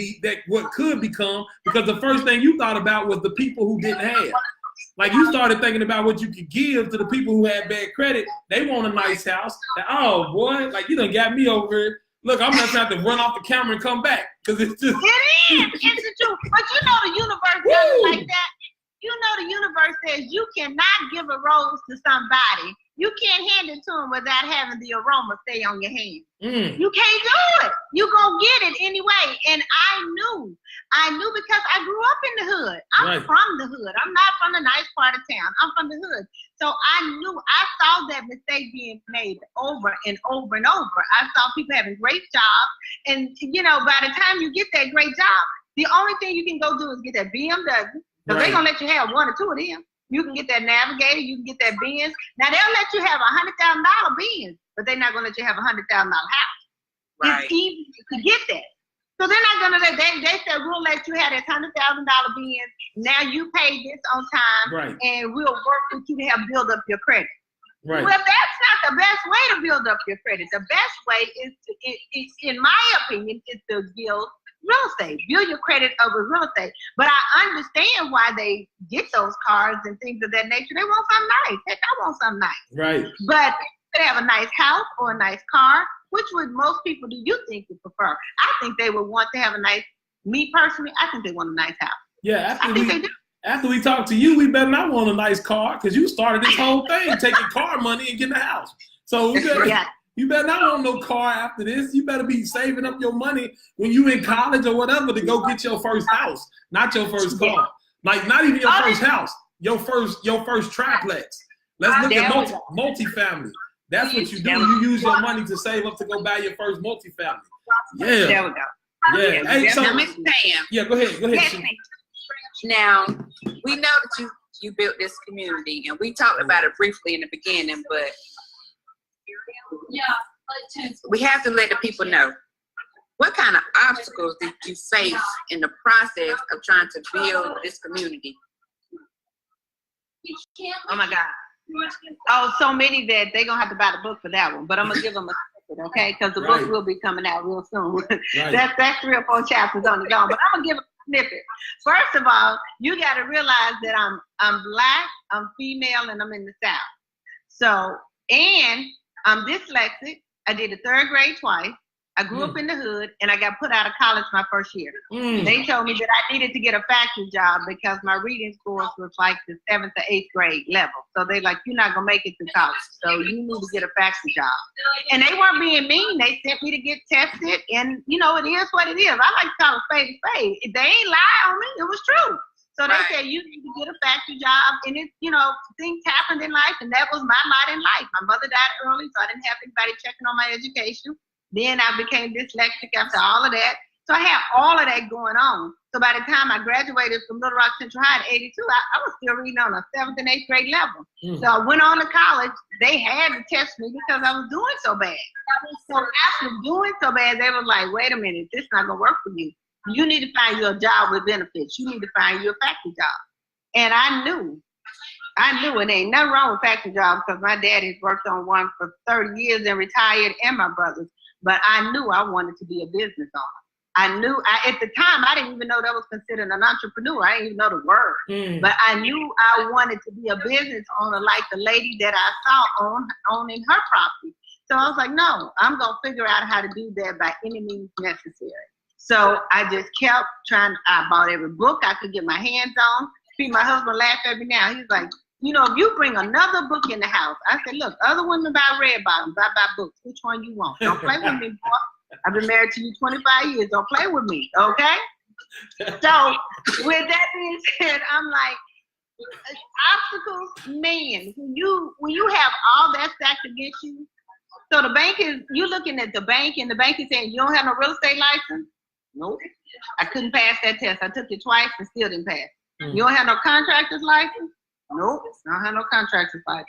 become, because the first thing you thought about was the people who didn't have. Like you started thinking about what you could give to the people who had bad credit. They want a nice house. Oh boy, like you done got me over it. Look, I'm gonna have to run off the camera and come back because it's just.
It is. It's the truth. But you know the universe does it like that. You know the universe says you cannot give a rose to somebody. You can't hand it to them without having the aroma stay on your hand. You can't do it. You gonna get it anyway. And I knew because I grew up in the hood. I'm from the hood. I'm not from the nice part of town. I'm from the hood. So I saw that mistake being made over and over and over. I saw people having great jobs. And by the time you get that great job, the only thing you can go do is get that BMW. Because they're going to let you have 1 or 2 of them. You can get that Navigator. You can get that Benz. Now, they'll let you have a $100,000 Benz, but they're not going to let you have a $100,000 house. Right. It's easy to get that. So they're not going to let, they said, we'll let you have that $100,000 Benz. Now you pay this on time, and we'll work with you to help build up your credit. Right. Well, that's not the best way to build up your credit. The best way is in my opinion, is to build real estate. Build your credit over real estate. But I understand why they get those cars and things of that nature. They want something nice. Heck, I want something nice. Right. But they have a nice house or a nice car. Which would most people do you think would prefer? I think they would want to have a nice, me personally, I think they want a nice house. Yeah, after we talk to you, we better not want a nice car because you started this whole thing taking car money and getting a house. So you better not want no car after this. You better be saving up your money when you in college or whatever to go get your first house, not your first car. Like not even your first house, your first triplex. Let's look at multifamily. That's what you do. You use your money to save up to go buy your first multifamily. Yeah. There we go. Yeah. Hey, so,
now, Miss Pam.
Yeah, go ahead.
Now, we know that you built this community, and we talked about it briefly in the beginning, but we have to let the people know what kind of obstacles did you face in the process of trying to build this community?
Oh my God. Oh, so many that they're going to have to buy the book for that one. But I'm going to give them a snippet, okay? Because the book will be coming out real soon. That's 3 or 4 chapters on the go. But I'm going to give them a snippet. First of all, you got to realize that I'm Black, I'm female, and I'm in the South. So, and I'm dyslexic. I did the 3rd grade twice. I grew up in the hood, and I got put out of college my first year. They told me that I needed to get a factory job because my reading scores was like the 7th to 8th grade level. So they like, you're not going to make it to college, so you need to get a factory job. And they weren't being mean. They sent me to get tested, and, you know, it is what it is. I like to call it spade a spade. They ain't lie on me. It was true. So they said, you need to get a factory job, and it, you know, things happened in life, and that was my lot in life. My mother died early, so I didn't have anybody checking on my education. Then I became dyslexic after all of that. So I had all of that going on. So by the time I graduated from Little Rock Central High in 82, I was still reading on a 7th and 8th grade level. So I went on to college. They had to test me because I was doing so bad. So after doing so bad, they were like, wait a minute, this is not going to work for you. You need to find you a job with benefits. You need to find you a factory job. And I knew it ain't nothing wrong with factory jobs because my daddy's worked on one for 30 years and retired, and my brothers. But I knew I wanted to be a business owner. I knew, at the time, I didn't even know that was considered an entrepreneur. I didn't even know the word. But I knew I wanted to be a business owner like the lady that I saw owning her property. So I was like, no, I'm going to figure out how to do that by any means necessary. So I just kept trying. I bought every book I could get my hands on. See, my husband laughed at me now. He's like, you know, if you bring another book in the house, I said, look, other women buy red bottoms. I buy books. Which one you want? Don't play with me, boy. I've been married to you 25 years. Don't play with me, okay? So with that being said, I'm like, obstacles, man, when you have all that stacked against you, so the bank is, you're looking at the bank, and the bank is saying, you don't have no real estate license? Nope. I couldn't pass that test. I took it twice and still didn't pass. You don't have no contractor's license? Nope. I don't have no contractor's license.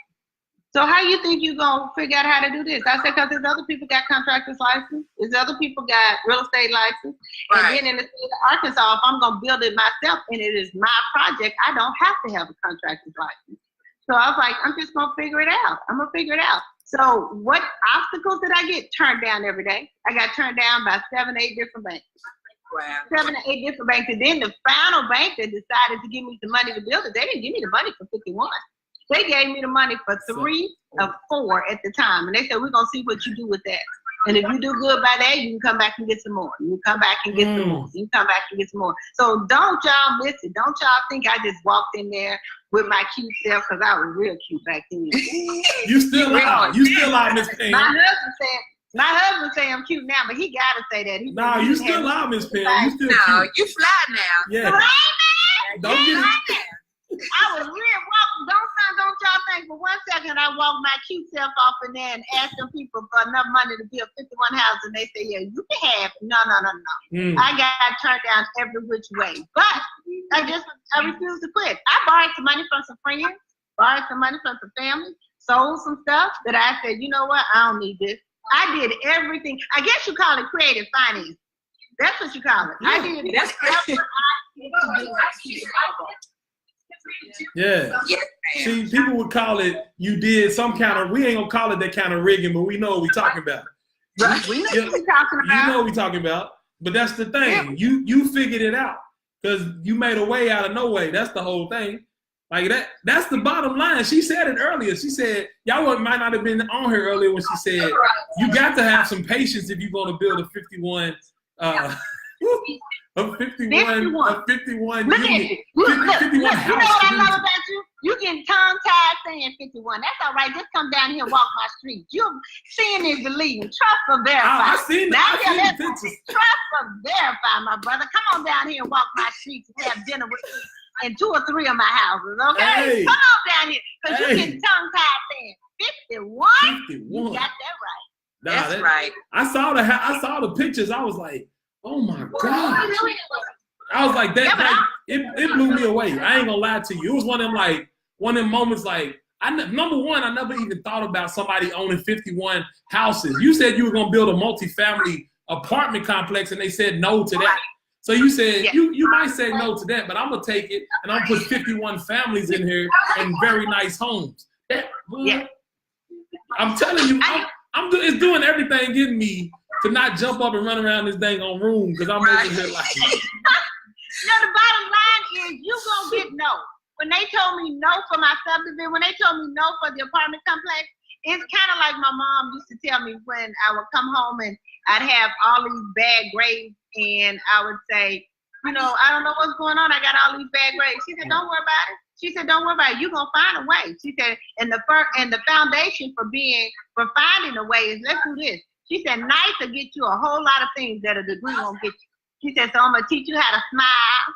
So how you think you're going to figure out how to do this? I said, because there's other people got contractor's license. There's other people got real estate license. And then in the state of Arkansas, if I'm going to build it myself and it is my project, I don't have to have a contractor's license. So I was like, I'm just going to figure it out. I'm going to figure it out. So what obstacles did I get turned down every day? I got turned down by 7 or 8 different banks. Wow. 7 or 8 different banks. And then the final bank that decided to give me the money to build it, they didn't give me the money for 51. They gave me the money for 3 or 4 at the time. And they said, we're going to see what you do with that. And if you do good by that, you can come back and get some more. You come back and get some more. You come back and get some more. So don't y'all miss it. Don't y'all think I just walked in there with my cute self, because I was real cute back then.
You still are. You still are, Miss Pam.
My husband say I'm cute now, but he gotta say that.
No, you still are, Miss Pam. You still cute.
You fly now.
Yeah.
Right, man.
Don't get it.
I was real walking. Don't y'all think for 1 second I walked my cute self off in there and asked them people for enough money to build 51 houses, and they say, yeah, you can have it. No. I got turned down every which way. But I refused to quit. I borrowed some money from some friends, borrowed some money from some family, sold some stuff that I said, you know what, I don't need this. I did everything. I guess you call it creative finance. That's what you call it. I did whatever I did to do.
Yeah. See, people would call it, you did some kind of, we ain't gonna call it that kind of rigging, but we know what we're talking about.
Right. We know what we're talking about.
You know what we're talking about. But that's the thing. Yeah. You figured it out. Because you made a way out of no way. That's the whole thing. Like that's the bottom line. She said it earlier. She said, y'all might not have been on here earlier when she said, you got to have some patience if you're going to build a 51 a 51
Look at you. Look, you know what I love about you? You getting tongue-tied saying 51. That's all right. Just come down here and walk my street. You're seeing is believing. Trust but verify.
I seen the pictures.
Trust but verify, my brother. Come on down here and walk my streets and have dinner with me in 2 or 3 of my houses, okay? Hey. Come on down here, because you're getting tongue-tied saying 51? 51. You got that right.
That's right.
I saw the pictures. I was like, oh my God. I was like, it blew me away. I ain't gonna lie to you. It was one of them moments like, number one, I never even thought about somebody owning 51 houses. You said you were gonna build a multi-family apartment complex and they said no to that. So you said, you might say no to that, but I'm gonna take it and I'm gonna put 51 families in here in very nice homes. I'm telling you, it's doing everything in me to not jump up and run around this dang on room because I'm over here like.
No, the bottom line is you gonna get no. When they told me no for my subdivision, when they told me no for the apartment complex, it's kind of like my mom used to tell me when I would come home and I'd have all these bad grades, and I would say, you know, I don't know what's going on. I got all these bad grades. She said, don't worry about it. She said, don't worry about it. You're going to find a way. She said, and the foundation for finding a way is, let's do this. She said, nice will get you a whole lot of things that a degree won't get you. She said, so I'm going to teach you how to smile.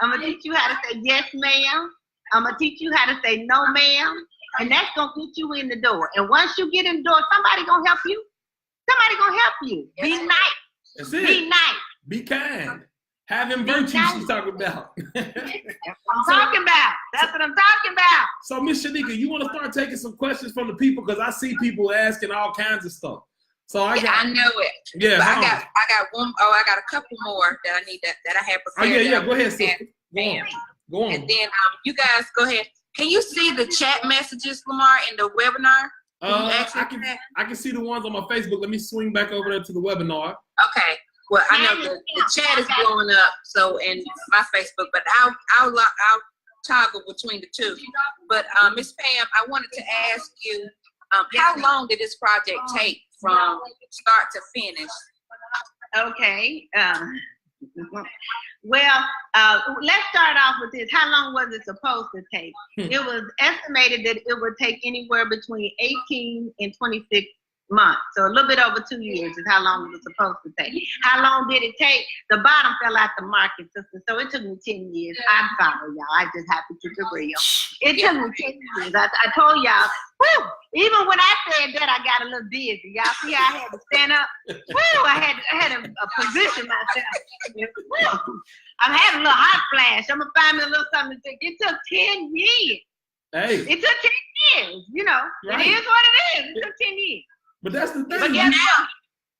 I'm going to teach you how to say yes, ma'am. I'm going to teach you how to say no, ma'am. And that's going to get you in the door. And once you get in the door, somebody going to help you. Somebody going to help you. Be nice.
That's it.
Be nice.
Be kind. Having virtue, she's talking about.
I'm talking about. That's what I'm talking about.
So, Miss Shanika, you want to start taking some questions from the people, because I see people asking all kinds of stuff. So I
know it.
Yeah,
but I got one. Oh, I got a couple more that I need that I have prepared.
Oh yeah. Go ahead, sister. Go on.
And then you guys go ahead. Can you see the chat messages, Lamar, in the webinar?
I can see the ones on my Facebook. Let me swing back over there to the webinar.
Okay. Well, I know the chat is blowing up, so in my Facebook, but I'll toggle between the two. But Miss Pam, I wanted to ask you, how long did this project take from start to finish?
Okay. Well, let's start off with this. How long was it supposed to take? It was estimated that it would take anywhere between 18 and 26 months. So a little bit over 2 years is how long it was supposed to take. How long did it take? The bottom fell out the market, sister. So it took me 10 years. I'm sorry, y'all. I just have to keep it real. It took me 10 years. I told y'all, whew, even when I said that, I got a little dizzy. Y'all see how I had to stand up? Whew, I had to position myself. Whew, I'm having a little hot flash. I'm going to find me a little something to take. It took 10 years.
Hey.
It took 10 years. You know, right. It is what it is. It took 10 years.
But that's the thing.
But now,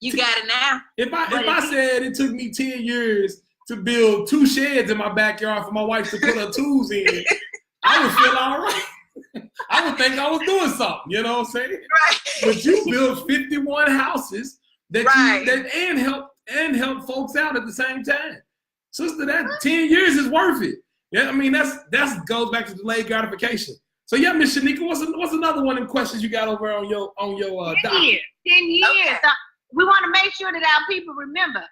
you got it now.
If I said it took me 10 years to build 2 sheds in my backyard for my wife to put her tools in, I would feel all right. I would think I was doing something, you know what I'm saying?
Right.
But you built 51 houses that help folks out at the same time. Sister, that 10 years is worth it. Yeah, I mean that goes back to delayed gratification. So yeah, Miss Shanika, what's another one of the questions you got over on your 10
years. 10 years. Okay. We want to make sure that our people remember.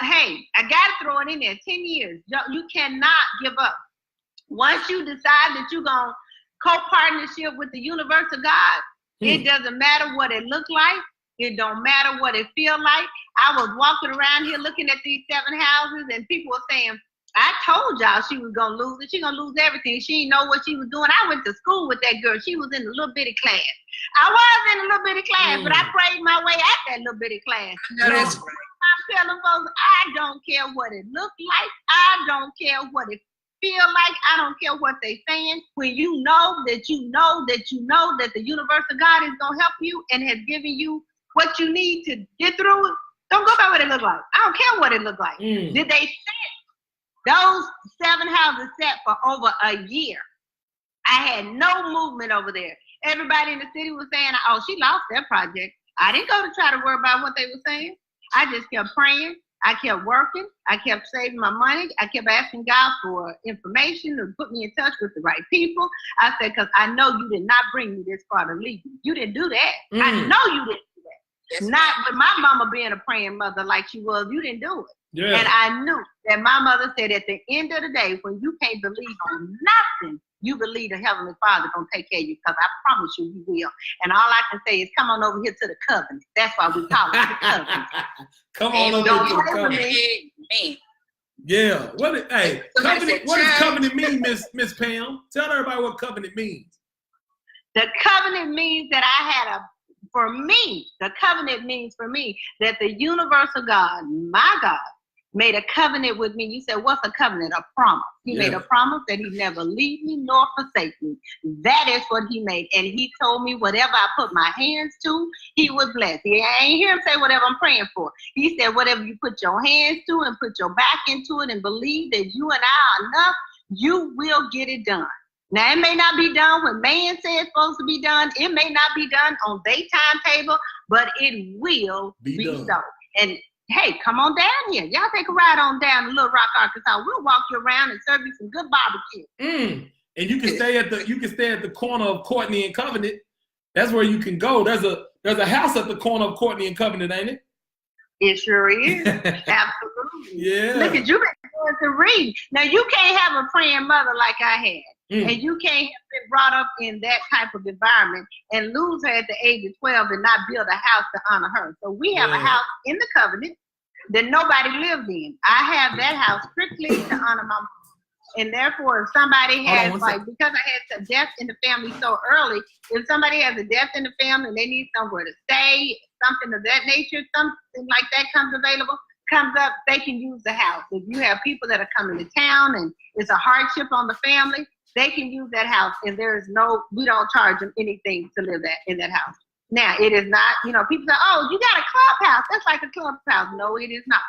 Hey, I gotta throw it in there. 10 years. You cannot give up. Once you decide that you're gonna co-partnership with the universe of God, it doesn't matter what it look like. It don't matter what it feel like. I was walking around here looking at these 7 houses, and people were saying, I told y'all she was going to lose it. She going to lose everything. She didn't know what she was doing. I went to school with that girl. She was in a little bitty class. I was in a little bitty class, but I prayed my way out that little bitty class.
No, that's right.
I'm telling folks, I don't care what it looks like. I don't care what it feel like. I don't care what they saying. When you know that the universe of God is going to help you and has given you what you need to get through it, don't go by what it look like. I don't care what it look like. Did they sit? Those 7 houses sat for over a year. I had no movement over there. Everybody in the city was saying, oh, she lost that project. I didn't go to try to worry about what they were saying. I just kept praying. I kept working. I kept saving my money. I kept asking God for information to put me in touch with the right people. I said, because I know you did not bring me this far to leave me. You didn't do that. I know you didn't do that. Yes, not with my mama being a praying mother like she was. You didn't do it. Yeah. And I knew that my mother said at the end of the day, when you can't believe on nothing, you believe the Heavenly Father gonna take care of you, because I promise you he will. And all I can say is come on over here to the covenant. That's why we call it the covenant.
Come on over to the covenant. Yeah. What does covenant mean, Miss Pam? Tell everybody what covenant means.
The covenant means that the covenant means for me that the universal God, my God, made a covenant with me. You said, what's a covenant? A promise. He made a promise that he never leave me nor forsake me. That is what he made. And he told me whatever I put my hands to, he would bless. I ain't hear him say whatever I'm praying for. He said, whatever you put your hands to and put your back into it and believe that you and I are enough, you will get it done. Now, it may not be done when man says it's supposed to be done. It may not be done on their timetable, but it will be so. And hey, come on down here. Y'all take a ride on down to Little Rock, Arkansas. We'll walk you around and serve you some good barbecue.
And you can stay at the corner of Courtney and Covenant That's where you can go. There's a house at the corner of Courtney and Covenant, ain't it?
It sure is. Absolutely.
Yeah.
Look at you been going to read. Now you can't have a praying mother like I had. And you can't have been brought up in that type of environment and lose her at the age of 12 and not build a house to honor her. So we have a house in the covenant that nobody lived in. I have that house strictly to honor my mom. And therefore, if somebody has, because I had a death in the family so early, if somebody has a death in the family and they need somewhere to stay, something of that nature, something like that comes up, they can use the house. If you have people that are coming to town and it's a hardship on the family, they can use that house. And we don't charge them anything to live in that house. Now, it is not, people say, oh, you got a clubhouse. That's like a clubhouse. No, it is not.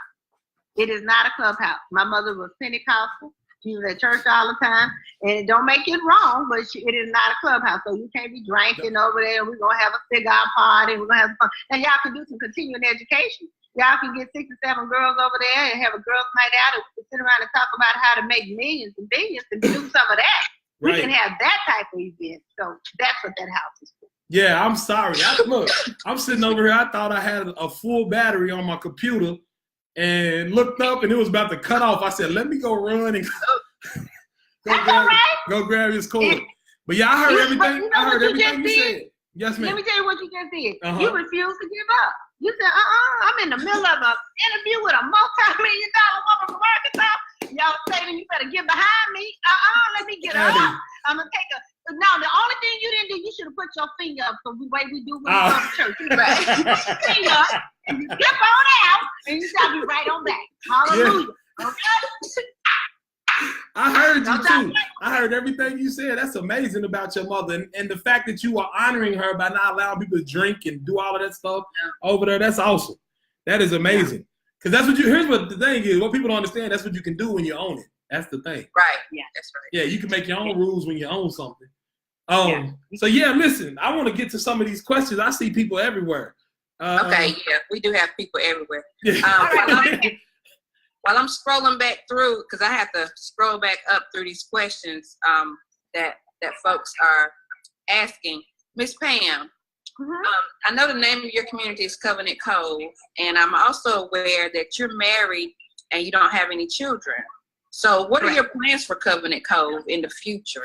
It is not a clubhouse. My mother was Pentecostal. She was at church all the time, and don't make it wrong, but it is not a clubhouse, so you can't be drinking over there. We're going to have a cigar party, we're going to have fun. And y'all can do some continuing education. Y'all can get 6 or 7 girls over there and have a girls' night out, and we can sit around and talk about how to make millions and billions and do some of that. Right. We can have that type of event, so that's what that house is for.
Yeah, I'm sorry. Look, I'm sitting over here. I thought I had a full battery on my computer, and looked up and it was about to cut off. I said, let me go run and go grab his cord. But yeah, I heard everything. I heard everything you said. Yes, ma'am.
Let me tell you what you just did. You refused to give up. You said, I'm in the middle of an interview with a multi-million-dollar woman from Arkansas. Y'all saying you better get behind me. Let me get up. I'm going to take a. Now, the only thing you didn't do, you should have put your finger up the way we do when we go to church. You put your finger up and you flip on out and you shall be right on back. Hallelujah. Yeah. Okay?
I heard you too. I heard everything you said. That's amazing about your mother. And the fact that you are honoring her by not allowing people to drink and do all of that stuff over there, that's awesome. That is amazing. Because that's what here's what the thing is. What people don't understand, that's what you can do when you own it. That's the thing.
Right. Yeah, that's right.
Yeah, you can make your own rules when you own something. So yeah, listen, I want to get to some of these questions. I see people everywhere.
We do have people everywhere. While I'm scrolling back through, because I have to scroll back up through these questions that folks are asking. Miss Pam, I know the name of your community is Covenant Cove, and I'm also aware that you're married and you don't have any children. So what are your plans for Covenant Cove in the future?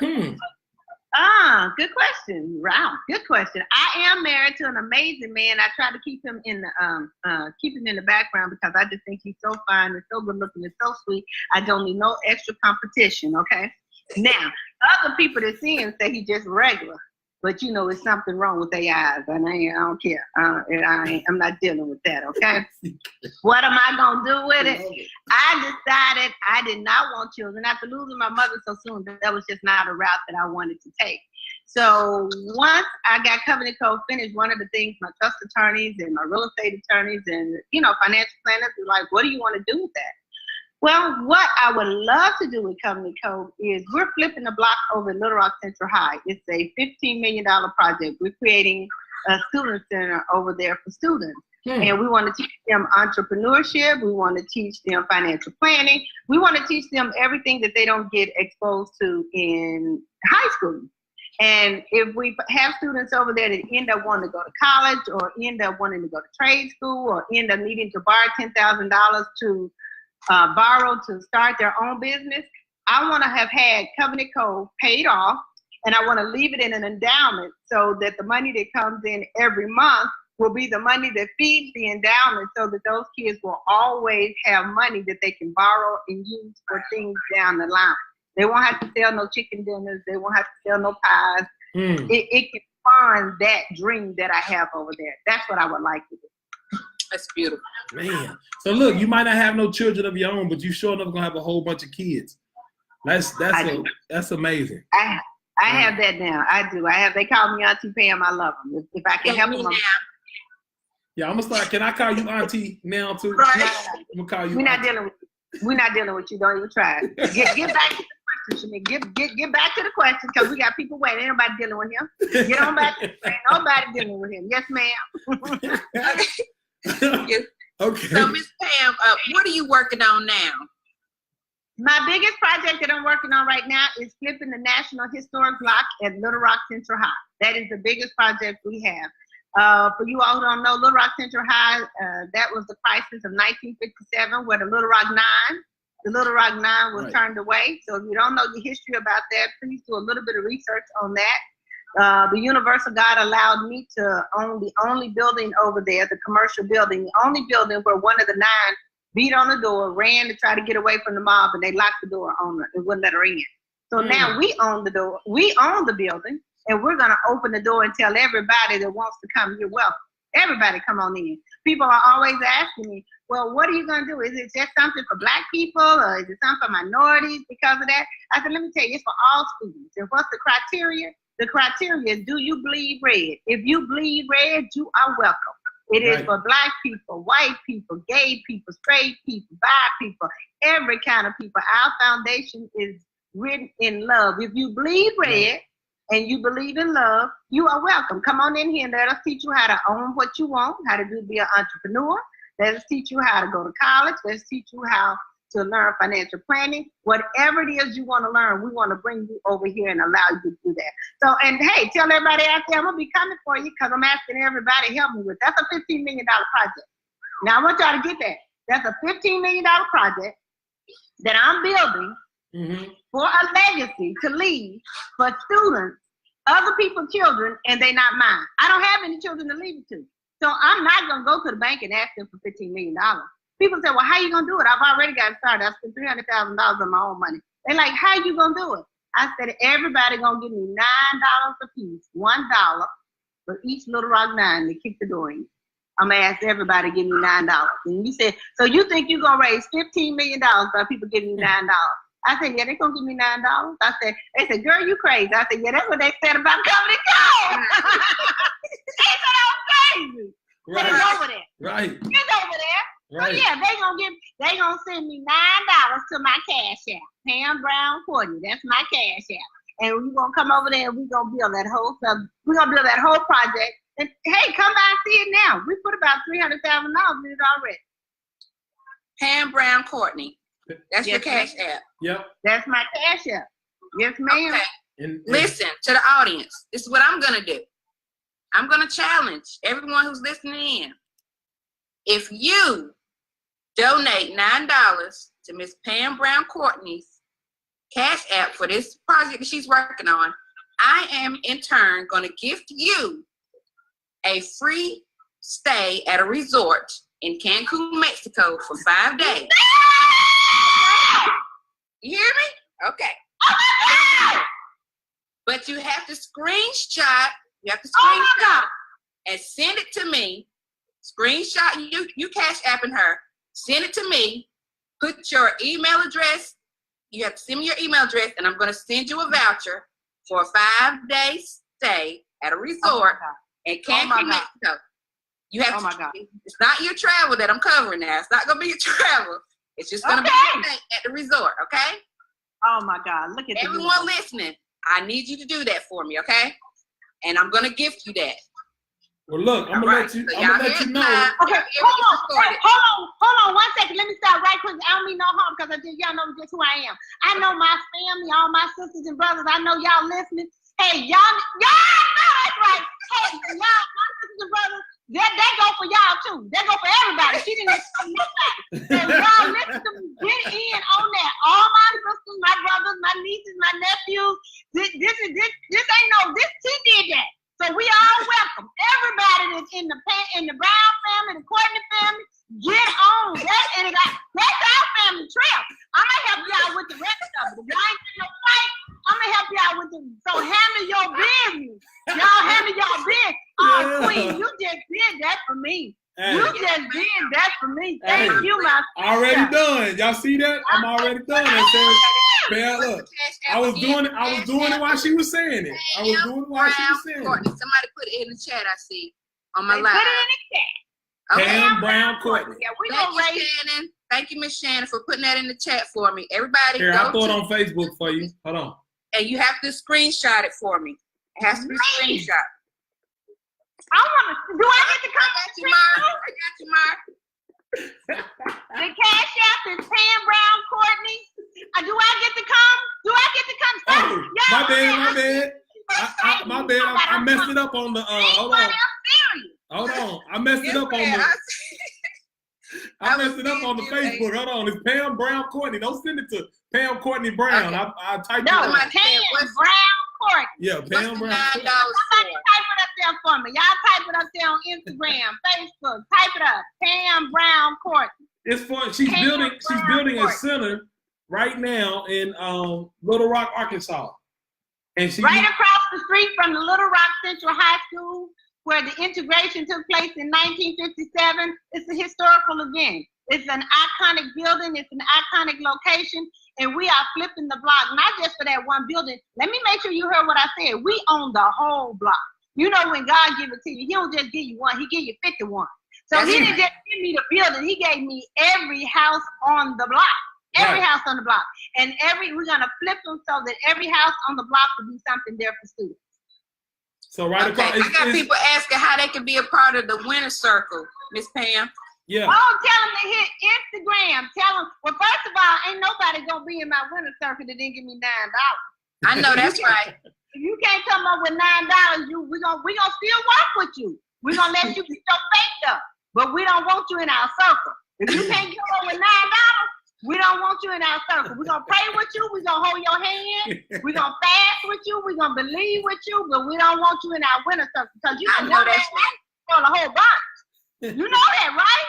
Good question. Wow, good question. I am married to an amazing man. I try to keep him in the background because I just think he's so fine and so good looking and so sweet. I don't need no extra competition. Okay. Now, other people that see him say he's just regular, but it's something wrong with their eyes, and I don't care. I'm not dealing with that. Okay. What am I gonna do with it? I decided I did not want children. After losing my mother so soon, that was just not a route that I wanted to take. So once I got Covenant Cove finished, one of the things my trust attorneys and my real estate attorneys and financial planners were like, "What do you want to do with that?" Well, what I would love to do with Covenant Cove is we're flipping the block over at Little Rock Central High. It's a $15 million project. We're creating a student center over there for students. And we want to teach them entrepreneurship. We want to teach them financial planning. We want to teach them everything that they don't get exposed to in high school. And if we have students over there that end up wanting to go to college or end up wanting to go to trade school or end up needing to borrow $10,000 to borrow to start their own business, I want to have had Covenant Cove paid off, and I want to leave it in an endowment so that the money that comes in every month will be the money that feeds the endowment so that those kids will always have money that they can borrow and use for things down the line. They won't have to sell no chicken dinners. They won't have to sell no pies. It can fund that dream that I have over there. That's what I would like to do.
That's beautiful.
Man. So look, you might not have no children of your own, but you sure enough gonna have a whole bunch of kids. That's amazing.
I have that now. I do. They call me Auntie Pam. I love them. If I can help them.
Yeah, I'm gonna start. Can I call you Auntie now too?
Right.
I'm gonna call you.
We're not dealing with you. Don't even try. Get back to the question, Shanique. Get back to the question because we got people waiting. Ain't nobody dealing with him. Get on back. Ain't nobody dealing with him. Yes, ma'am.
Okay.
So, Miss Pam, what are you working on now?
My biggest project that I'm working on right now is flipping the National Historic Block at Little Rock Central High. That is the biggest project we have. For you all who don't know, Little Rock Central High, that was the crisis of 1957 where the Little Rock Nine was turned away. So if you don't know the history about that, please do a little bit of research on that. The Universal God allowed me to own the only building over there, the commercial building, the only building where one of the 9 beat on the door, ran to try to get away from the mob, and they locked the door on her and wouldn't let her in. So now we own the door, we own the building, and we're gonna open the door and tell everybody that wants to come, you're welcome. Everybody come on in. People are always asking me, well, what are you gonna do? Is it just something for Black people, or is it something for minorities because of that? I said, let me tell you, it's for all students. And what's the criteria? The criteria is, do you bleed red? If you bleed red, you are welcome. It is for Black people, white people, gay people, straight people, bi people, every kind of people. Our foundation is written in love. If you bleed red and you believe in love, you are welcome. Come on in here and let us teach you how to own what you want, how to be an entrepreneur. Let us teach you how to go to college. Let's teach you how to learn financial planning. Whatever it is you want to learn, we want to bring you over here and allow you to do that. So, and hey, tell everybody out there, I'm going to be coming for you because I'm asking everybody to help me with. That's a $15 million project. Now, I want y'all to get that. That's a $15 million project that I'm building for a legacy to leave for students, other people's children, and they're not mine. I don't have any children to leave it to. So I'm not going to go to the bank and ask them for $15 million. People say, well, how you going to do it? I've already got started. I spent $300,000 on my own money. They're like, how you going to do it? I said, everybody going to give me $9 a piece, $1 for each Little Rock 9 to kick the door in. I'm going to ask everybody to give me $9. And you said, so you think you're going to raise $15 million by people giving you $9? I said, yeah, they're going to give me $9. They said, girl, you crazy. I said, yeah, that's what they said about coming and go. They said I was crazy. Right. It's over there.
Right.
It's over there. Right. So yeah, they gonna send me $9 to my Cash App. Pam Brown Courtney. That's my Cash App. And we're gonna come over there and we're gonna build that whole stuff. We're gonna build that whole project. And hey, come by and see it now. We put about $300,000 in it already.
Pam Brown Courtney. That's your Cash App.
Yep.
That's my Cash App. Yes, ma'am.
Okay. And listen to the audience. This is what I'm gonna do. I'm gonna challenge everyone who's listening in. If you donate $9 to Miss Pam Brown Courtney's Cash App for this project that she's working on, I am in turn going to gift you a free stay at a resort in Cancun, Mexico for 5 days. You hear me? Okay. But you have to screenshot. And send it to me. Screenshot you Cash Apping her. Send it to me. Put your email address. You have to send me your email address, and I'm going to send you a voucher for a 5-day stay at a resort in Cancun, Mexico. You have to. It's not your travel that I'm covering now. It's not going to be your travel. It's just going to be at the resort. Okay.
Oh my God! Look at
everyone listening. I need you to do that for me, okay? And I'm going to gift you that.
Well, look, I'm gonna let you know.
Okay, hold on 1 second. Let me stop right quick. I don't mean no harm because y'all know just who I am. I know my family, all my sisters and brothers. I know y'all listening. Hey, y'all know that's right. Hey, y'all, my sisters and brothers, they go for y'all too. They go for everybody. She didn't expect nobody. And y'all listen to me. Get in on that. All my sisters, my brothers, my nieces, my nephews. This she did that. So we all welcome. Everybody that's in the Brown family, the Courtney family, get on. That's our family trip. I'm going to help y'all with the rest of it. If y'all ain't in no fight, I'm going to help y'all with so handle your business. Y'all handle your business. Oh, Queen, you just did that for me. Hey. You just did that for me. Thank you, my sister.
Already done. Y'all see that? I'm already done. Man, look, I was doing it while she was saying it. I was doing it while she was saying it.
Somebody put it in the chat, I see, on my live.
Put it in the chat.
Okay.
Pam Brown Courtney.
Yeah, Shannon. Thank you, Miss Shannon, for putting that in the chat for me. Everybody,
here, I'll throw it on Facebook for you. Hold on.
And you have to screenshot it for me. It has to be screenshot.
Do I get to come?
I got you, Mark.
The Cash App is Pam Brown Courtney. Do I get to come? Do I get to come?
Oh, my bad. My bad. I messed it up on the. Hold on. I messed it up on the. I messed it up on the Facebook. Hold on. It's Pam Brown Courtney. Don't send it to Pam Courtney Brown.
Okay.
I typed
No,
it.
Pam Brown Courtney.
Yeah, Pam Brown.
Somebody type it up there for me. Y'all type it up there on Instagram, Facebook. Type it up. Pam Brown Courtney.
It's for she's building a center right now in Little Rock, Arkansas. And she
right across the street from the Little Rock Central High School, where the integration took place in 1957. It's a historical event. It's an iconic building. It's an iconic location. And we are flipping the block, not just for that one building. Let me make sure you heard what I said. We own the whole block. You know, when God gives it to you, he don't just give you one, he give you 51. So he didn't just give me the building, he gave me every house on the block. Every house on the block. And we're gonna flip them so that every house on the block will be something there for students.
So across,
I got people asking how they can be a part of the winner circle, Miss Pam.
Yeah.
Oh, tell them to hit Instagram. Tell them, well, first of all, ain't nobody gonna be in my winner circle that didn't give me $9.
I know that's right.
If you can't come up with $9, we gonna still work with you. We're gonna let you get your faith up, but we don't want you in our circle. If you can't come up with $9, we don't want you in our circle. We're gonna pray with you, we're gonna hold your hand, we're gonna fast with you, we're gonna believe with you, but we don't want you in our winner circle because you can know that for the whole bunch. You know that, right?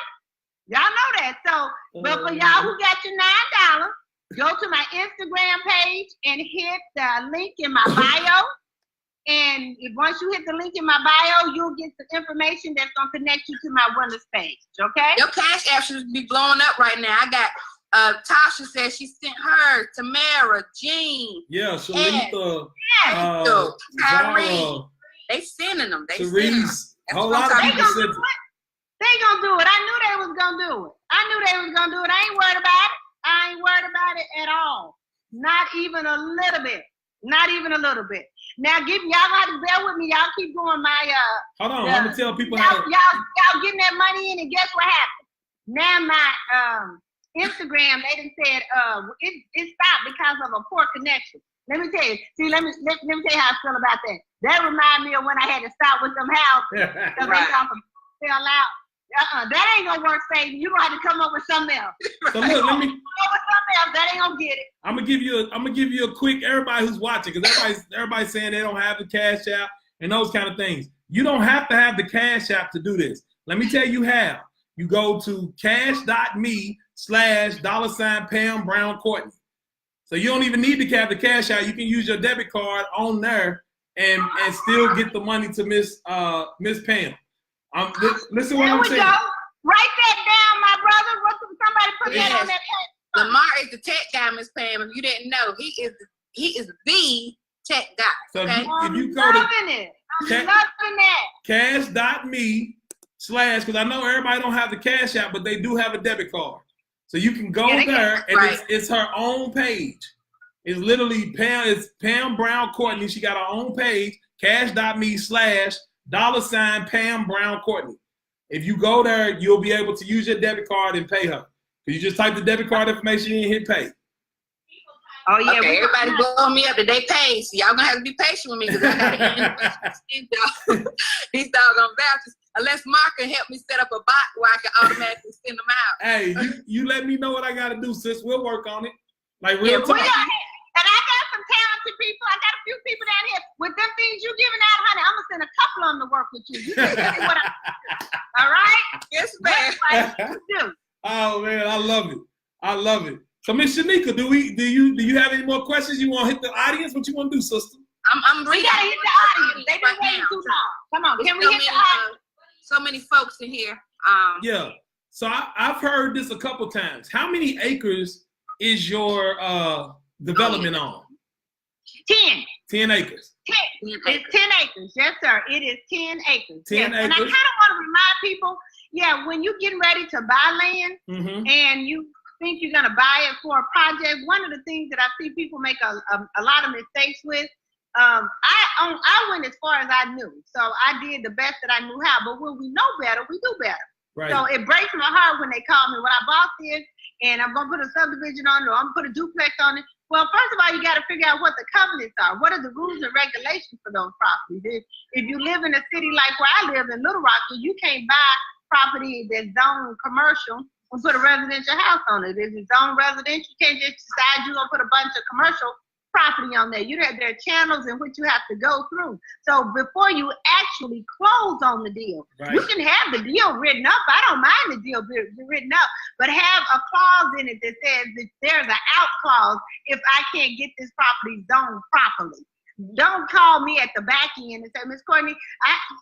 Y'all know that. So, but for y'all who got your $9, go to my Instagram page and hit the link in my bio. And once you hit the link in my bio, you'll get the information that's gonna connect you to my winners page. Okay?
Your cash app should be blowing up right now. I got Tasha said she sent her, Tamara, Jean.
Yeah, Shalita,
Tyree. They sending them. They sending them.
A whole lot of people sent it.
They gonna do it. I knew they was gonna do it. I ain't worried about it. I ain't worried about it at all. Not even a little bit. Not even a little bit. Now, y'all got to bear with me. Y'all keep going.
Hold on. I'm gonna tell people
y'all getting that money in, and guess what happened? Now my Instagram, they done said it stopped because of a poor connection. Let me tell you. See, let me tell you how I feel about that. That reminds me of when I had to stop with them houses because they fell out. That ain't gonna work, Satan. You gonna have to come up with something else.
So look, let me.
That ain't gonna get it.
I'm gonna give you a quick. Everybody who's watching, because everybody's saying they don't have the Cash App and those kind of things. You don't have to have the Cash App to do this. Let me tell you how. You go to cash.me/$Pam Brown Courtney. So you don't even need to have the Cash App. You can use your debit card on there and still get the money to Miss Pam. Listen what I'm saying.
Go. Write that down, my brother. Somebody put that on that page.
Lamar is the tech guy, Miss Pam. If you didn't know, he is the tech guy.
So
okay?
if you go
I'm loving that.
Cash.me/ because I know everybody don't have the Cash App, but they do have a debit card. So you can go there and it's her own page. It's literally it's Pam Brown Courtney. She got her own page, cash.me/$Pam Brown Courtney. If you go there, you'll be able to use your debit card and pay her. You just type the debit card information in and hit pay.
Oh yeah,
okay, everybody blowing me up that they paid. So y'all gonna have to be patient with me because I gotta get these doggone vouchers. Unless Mark can help me set up a bot where I can automatically send them out.
Hey, you let me know what I gotta do, sis. We'll work on it. Like real talk.
And I got some talented people. I got a few people down here with them things you giving out, honey. I'm gonna send a couple of them to work with you. You can tell me what all right?
Yes, ma'am.
Oh man, I love it. So Miss Shanika, do you have any more questions? You want to hit the audience? What you want to do, sister?
We gotta hit the audience. They've been waiting too long. Come on, can we hit the audience?
So many folks in here.
Yeah. So I've heard this a couple times. How many acres is your development on?
10.
10 acres.
10. It's 10 acres. Yes, sir. It is 10 acres.
10 acres.
And I kind of want to remind people, when you're getting ready to buy land and you think you're going to buy it for a project, one of the things that I see people make a lot of mistakes with, I went as far as I knew. So I did the best that I knew how. But when we know better, we do better. Right. So it breaks my heart when they call me. What I bought this, and I'm gonna put a subdivision on it, or I'm gonna put a duplex on it. Well, first of all, you got to figure out what the covenants are. What are the rules and regulations for those properties? If you live in a city like where I live in Little Rock, you can't buy property that's zoned commercial and put a residential house on it. If it's zoned residential, you can't just decide you're gonna put a bunch of commercial property on there. There are channels in which you have to go through. So before you actually close on the deal, you can have the deal written up. I don't mind the deal written up, but have a clause in it that says that there's an out clause if I can't get this property zoned properly. Don't call me at the back end and say, Miss Courtney,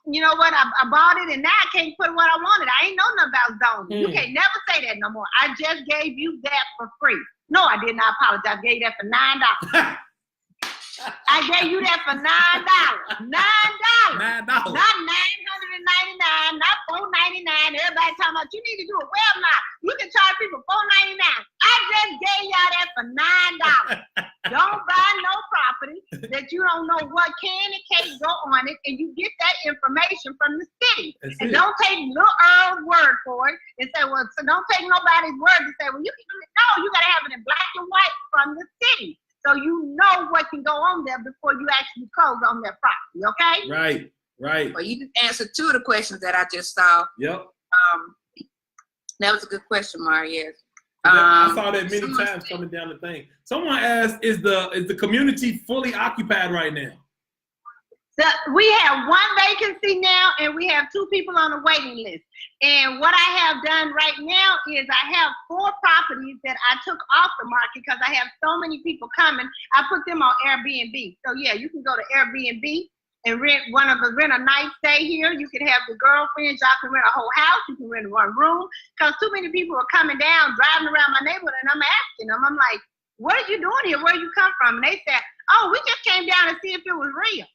you know what? I bought it and now I can't put what I wanted. I ain't know nothing about zoning. You can't never say that no more. I just gave you that for free. No, I did not apologize. I gave you that for $9. I gave you that for $9. $9. Not $999, not $4.99. Everybody talking about you need to do a webinar. You can charge people $4.99. I just gave y'all that for $9. Don't buy no property that you don't know what can and can't go on it, and you get that information from the city. And don't take little Earl's word for it and say, well, so don't take nobody's word to say, well, you can do it. No, you got to have it in black and white from the city. So you know what can go on there before you actually close on that property, okay?
Right.
Well, you just answered two of the questions that I just saw.
Yep.
That was a good question, Maria.
I saw that many times coming down the thing. Someone asked, is the community fully occupied right now?
We have one vacancy now, and we have 2 people on the waiting list. And what I have done right now is I have 4 properties that I took off the market because I have so many people coming. I put them on Airbnb. So yeah, you can go to Airbnb and rent a night stay here. You can have the girlfriends. Y'all can rent a whole house. You can rent 1 room because too many people are coming down, driving around my neighborhood, and I'm asking them. I'm like, what are you doing here? Where you come from? And they said, oh, we just came down to see if it was real.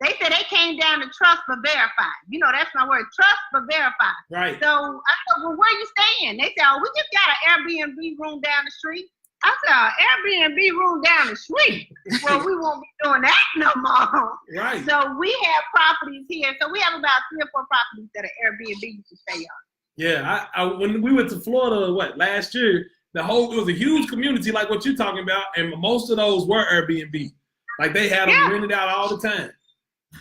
They said they came down to trust but verify. You know, that's my word, trust but verify.
Right.
So I said, well, where you staying? They said, oh, we just got an Airbnb room down the street. I said, an Airbnb room down the street? Well, we won't be doing that no more.
Right.
So we have properties here. So we have about 3 or 4 properties that are Airbnb you can stay on.
Yeah, I when we went to Florida, last year, it was a huge community like what you're talking about, and most of those were Airbnb. Like they had them rented out all the time.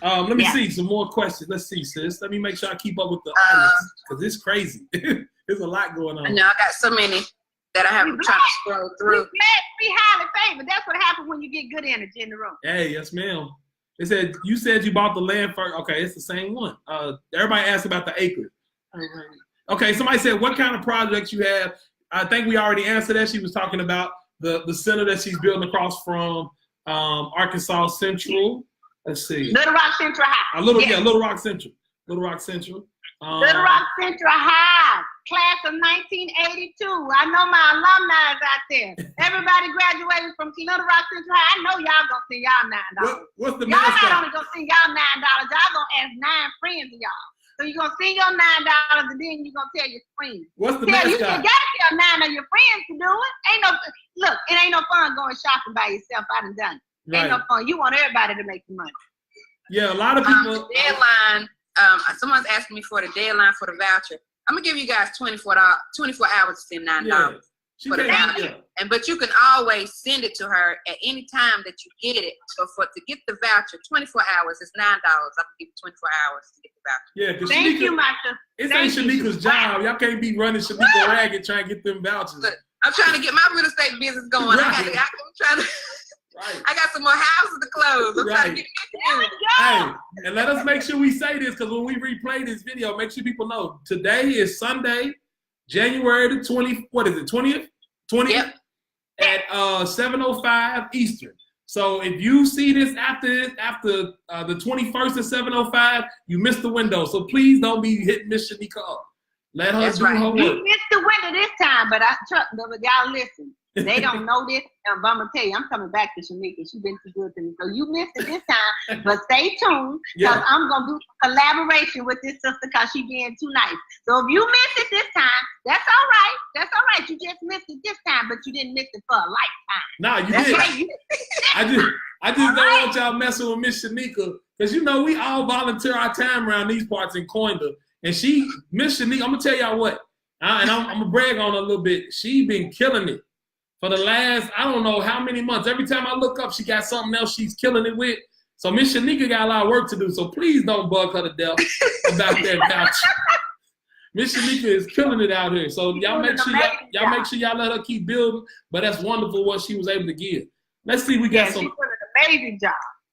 Let me see some more questions. Let's see, sis. Let me make sure I keep up with the audience because it's crazy. There's a lot going on.
I know I got so many that I have trying to scroll through.
We highly favored. That's what happens when you get good energy in the room.
Hey, yes, ma'am. They said you bought the land first. Okay, it's the same one. Everybody asked about the acre. Okay, somebody said what kind of projects you have. I think we already answered that. She was talking about the center that she's building across from Arkansas Central. Let's see.
Little Rock Central High.
Little Rock Central. Little Rock Central.
Little Rock Central High, class of 1982. I know my alumni is out there. Everybody graduated from Little Rock Central High. I know y'all gonna send y'all $9.
What's the
y'all
mascot?
not only gonna send y'all $9, y'all gonna ask 9 friends of y'all. So you're gonna send your $9 and then you're gonna tell your friends.
What's the mascot?
You gotta tell 9 of your friends to do it. It ain't no fun going shopping by yourself. I done it. Right. Ain't no fun. You want everybody to make the money.
Yeah, a lot of people.
Deadline. Someone's asking me for the deadline for the voucher. I'm gonna give you guys 24 hours to send $9 for the voucher. But you can always send it to her at any time that you get it. So to get the voucher, 24 hours is $9. I can give you 24 hours to get the voucher.
Yeah, because
Thank you, Master.
It ain't Shanika's job. Y'all can't be running Shanika ragged trying to get them vouchers.
Look, I'm trying to get my real estate business going.
Right.
I got some more houses to close. I'm trying to get it.
Hey, and let us make sure we say this because when we replay this video, make sure people know today is Sunday, January the 20th. What is it? 20th? 20th
Yep.
At 7:05 Eastern. So if you see this after the 21st at 7:05, you missed the window. So please don't be hitting Miss Shanika up. Let her do her work.
You missed the window this time, but y'all listen. They don't know this, but I'm gonna tell you, I'm coming back to Shanika. She's been too good to me. So you missed it this time, but stay tuned because I'm gonna do collaboration with this sister because she's being too nice. So if you missed it this time, that's all right. That's all right. You just missed it this time, but you didn't miss it for a lifetime.
Nah, you did. Right. I just don't want y'all messing with Miss Shanika because we all volunteer our time around these parts in Koinda. And Miss Shanika, I'm gonna tell y'all what. And I'm gonna brag on her a little bit. She been killing it for the last, I don't know how many months. Every time I look up, she got something else she's killing it with. So Miss Shanika got a lot of work to do. So please don't bug her to death about that voucher. Miss Shanika is killing it out here. So y'all make sure y'all let her keep building. But that's wonderful what she was able to give. Let's see, we got some.
She did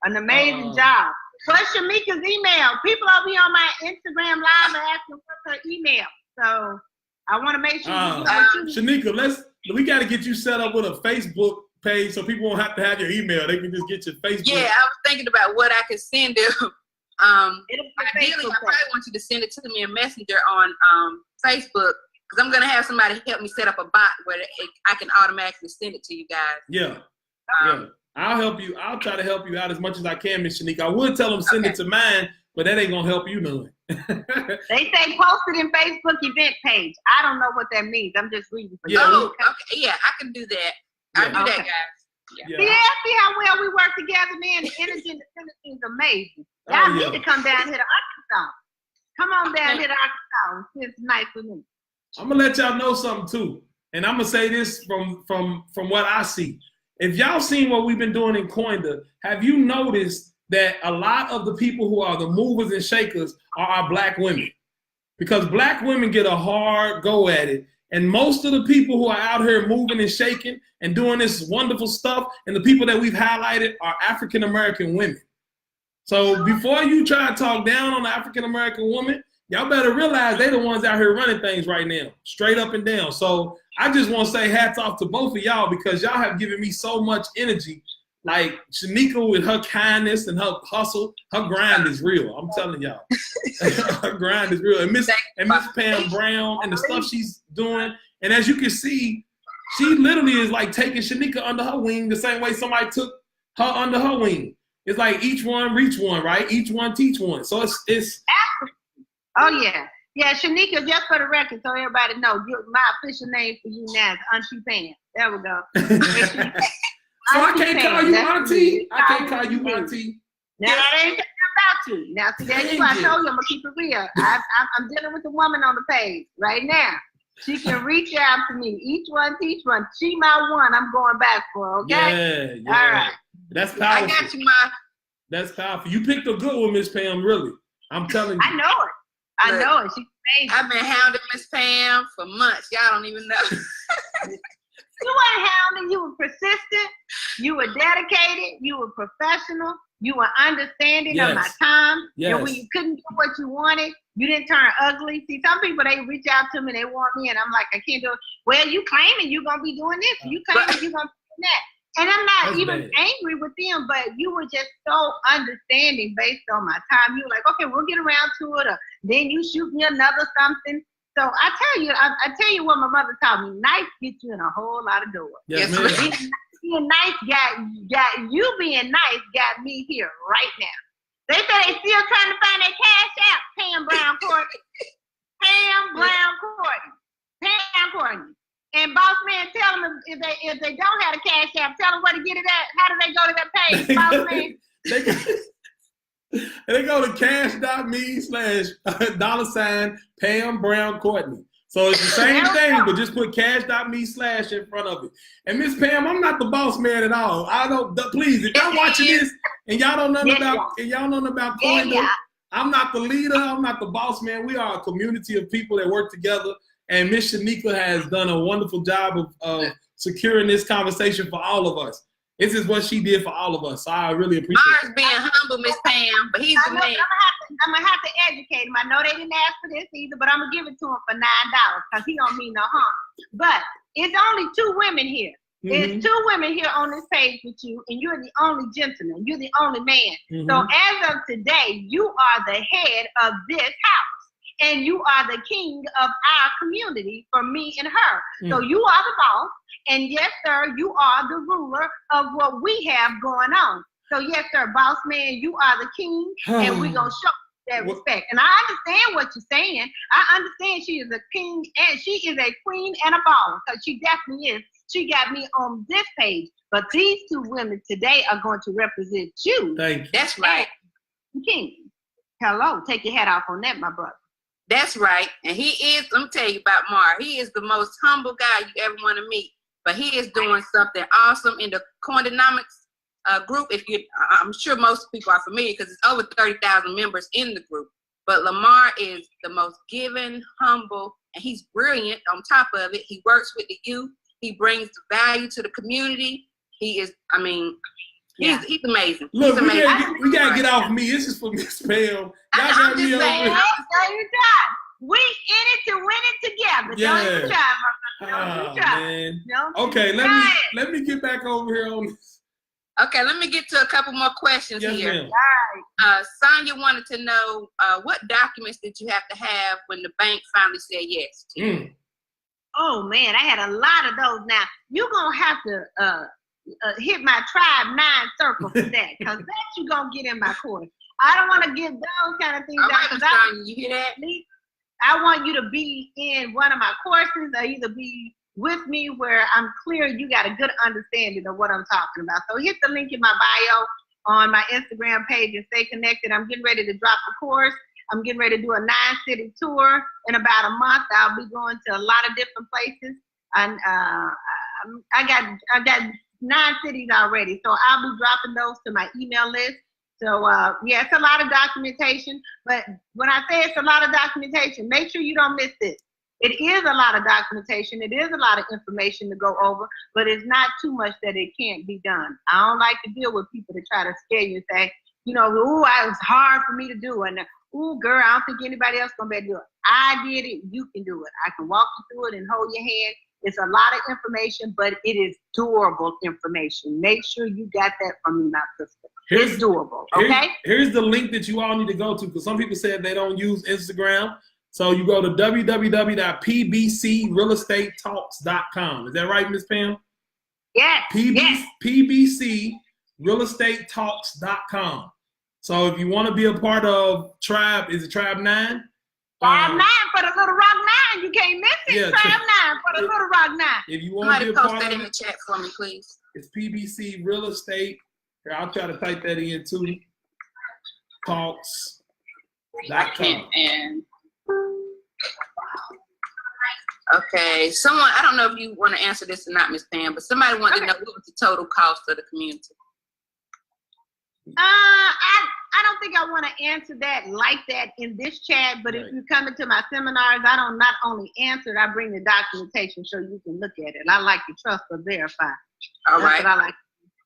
an amazing job. What's Shamika's email? People over here on my Instagram live are asking what's her email. So I want to make sure
Shanika, we got to get you set up with a Facebook page so people won't have to have your email. They can just get your Facebook.
Yeah, I was thinking about what I could send them. Ideally, I probably want you to send it to me in Messenger on Facebook, because I'm gonna have somebody help me set up a bot where I can automatically send it to you guys.
Yeah. I'll help you. I'll try to help you out as much as I can, Miss Shanika. I would tell them send it to mine, but that ain't gonna help you none.
They say post it in Facebook event page. I don't know what that means. I'm just reading for you.
Oh, okay. Yeah, I can do that. I'll do that, guys.
Yeah. See how well we work together, man. The energy and the synergy is amazing. Y'all need to come down here to Arkansas. Come on down here to Arkansas. It's nice for me.
I'm gonna let y'all know something too, and I'm gonna say this from what I see. If y'all seen what we've been doing in Koinda, have you noticed that a lot of the people who are the movers and shakers are our Black women? Because Black women get a hard go at it. And most of the people who are out here moving and shaking and doing this wonderful stuff, and the people that we've highlighted are African-American women. So before you try to talk down on the African-American woman, y'all better realize they're the ones out here running things right now, straight up and down. So I just want to say hats off to both of y'all, because y'all have given me so much energy. Like Shanika with her kindness and her hustle, her grind is real. I'm telling y'all, her grind is real. And Miss Pam Brown and the stuff she's doing. And as you can see, she literally is like taking Shanika under her wing the same way somebody took her under her wing. It's like each one reach one, right? Each one teach one. So it's.
Oh yeah, yeah. Shanika, just for the record, so everybody knows, my official name for you now is Auntie Pam. There we go.
So I can't call you Auntie. I can't call you Auntie.
Now that ain't about you. Now see, that's why I told you I'm gonna keep it real. I'm dealing with the woman on the page right now. She can reach out to me. Each one teach one. She my one. I'm going back for. Okay.
Yeah.
All right.
That's powerful.
I got you, Ma.
That's powerful. You picked a good one, Miss Pam. Really, I'm telling you.
I know it. I know it. She's amazing.
I've been hounding Miss Pam for months. Y'all don't even know.
You weren't hounding. You were persistent. You were dedicated. You were professional. You were understanding of my time.
Yes.
And when you couldn't do what you wanted, you didn't turn ugly. See, some people, they reach out to me, they want me, and I'm like, I can't do it. Well, you claiming you're going to be doing this. You claiming you're going to be doing that. And I'm not even angry with them, but you were just so understanding based on my time. You were like, okay, we'll get around to it. Or then you shoot me another something. So I tell you what my mother taught me. Nice gets you in a whole lot of doors.
Yes,
Being nice got you being nice got me here right now. They say they still trying to find that cash app, Pam Brown Courtney. Pam Brown Courtney. Pam Courtney. And boss man, tell them if they don't have a cash app, tell them where to get it at. How do they go to that page, boss man?
They go to cash.me / Pam Brown Courtney. So it's the same thing, but just put cash.me / in front of it. And Miss Pam, I'm not the boss man at all. I don't. Please, if y'all watching this and y'all don't know about Koinda, I'm not the leader. I'm not the boss man. We are a community of people that work together. And Miss Shanika has done a wonderful job of securing this conversation for all of us. This is what she did for all of us. So I really appreciate it.
Mars being humble, Miss Pam, but he's the man.
I'm gonna have to educate him. I know they didn't ask for this either, but I'm gonna give it to him for $9 because he don't mean no harm. But it's only 2 women here. There's 2 women here on this page with you, and you're the only gentleman. You're the only man. So as of today, you are the head of this house. And you are the king of our community for me and her. So you are the boss. And yes, sir, you are the ruler of what we have going on. So yes, sir, boss man, you are the king. And we're going to show that respect. And I understand what you're saying. I understand she is a king and she is a queen and a baller. Because she definitely is. She got me on this page. But these 2 women today are going to represent you.
Thank you.
That's right.
King. Hello. Take your hat off on that, my brother.
That's right. And he is, let me tell you about Mar. He is the most humble guy you ever want to meet. But he is doing something awesome in the Koindanomics group. I'm sure most people are familiar because it's over 30,000 members in the group. But Lamar is the most giving, humble, and he's brilliant on top of it. He works with the youth. He brings value to the community. He is, I mean, he's amazing.
Look,
he's amazing.
We gotta get off me. This is for Miss Pam.
I'm just saying.
We in it to win it together.
Yeah.
Don't you try, Don't you try.
Man.
Don't
Okay,
you
let me get back over here on this.
Okay, let me get to a couple more questions here.
Ma'am.
Sonia wanted to know what documents did you have to have when the bank finally said yes to you?
Oh man, I had a lot of those. Now you're gonna have to hit my Tribe 9 circle for that, because that you're gonna get in my course. I don't want to give those kind of things
All
out
right,
because
you hear that?
I want you to be in one of my courses or either be with me where I'm clear you got a good understanding of what I'm talking about. So hit the link in my bio on my Instagram page and stay connected. I'm getting ready to drop a course. I'm getting ready to do a 9-city tour. In about a month, I'll be going to a lot of different places. And I got 9 cities already. So I'll be dropping those to my email list. So yeah, it's a lot of documentation. But when I say it's a lot of documentation, make sure you don't miss this. It is a lot of documentation. It is a lot of information to go over, but it's not too much that it can't be done. I don't like to deal with people that try to scare you and say, you know, ooh, it was hard for me to do. And ooh, girl, I don't think anybody else gonna be able to do it. I did it, you can do it. I can walk you through it and hold your hand. It's a lot of information, but it is doable information. Make sure you got that from me, my sister. It's doable, okay?
Here's the link that you all need to go to, because some people said they don't use Instagram. So you go to www.pbcrealestatetalks.com. Is that right, Miss Pam?
Yes.
pbcrealestatetalks.com. So if you want to be a part of Tribe, is it Tribe 9?
Tribe 9 for the Little Rock 9. You can't miss it.
Yeah,
Tribe 9 for the Little Rock 9.
If you want to be a
post
part
that
of
in the chat for me, please.
It's PBC Real Estate. Here, I'll try to type that in too. Talks.com.
Okay, someone, I don't know if you want to answer this or not, Miss Pam, but somebody wanted to know what was the total cost of the community.
I don't think I want to answer that like that in this chat, but if you come into my seminars, I don't not only answer it, I bring the documentation so you can look at it. I like to trust but verify.
All right.
That's what I like.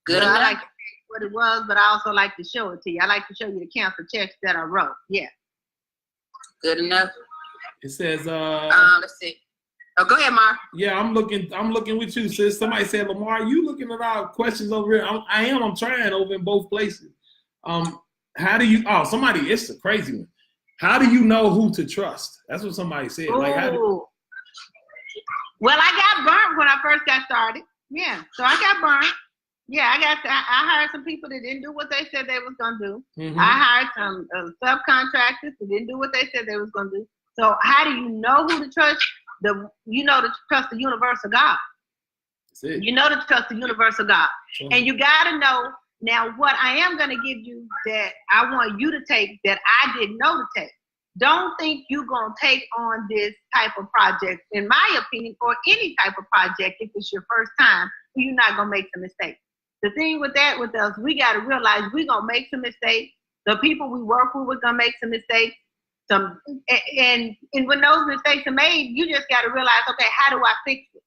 Good.
I like to say what it was, but I also like to show it to you. I like to show you the cancel checks that I wrote. Yeah.
Good enough.
It says
let's see. Oh, go ahead, Mar.
Yeah, I'm looking with you, sis. Somebody said, Lamar, you looking at our questions over here. I'm trying over in both places. How do you, it's a crazy one. How do you know who to trust? That's what somebody said. Like,
well, I got burnt when I first got started. Yeah, so I got burnt. Yeah, I hired some people that didn't do what they said they was gonna do.
Mm-hmm.
I hired some subcontractors that didn't do what they said they was gonna do. So how do you know who to trust? You know to trust the universal God.
That's it.
You know to trust the universal God.
Sure.
And you gotta know now what I am gonna give you that I want you to take that I didn't know to take. Don't think you're gonna take on this type of project, in my opinion, or any type of project if it's your first time, you're not gonna make some mistakes. The thing with us, we gotta realize we're gonna make some mistakes. The people we work with, we're gonna make some mistakes. And when those mistakes are made, you just got to realize, okay, how do I fix it?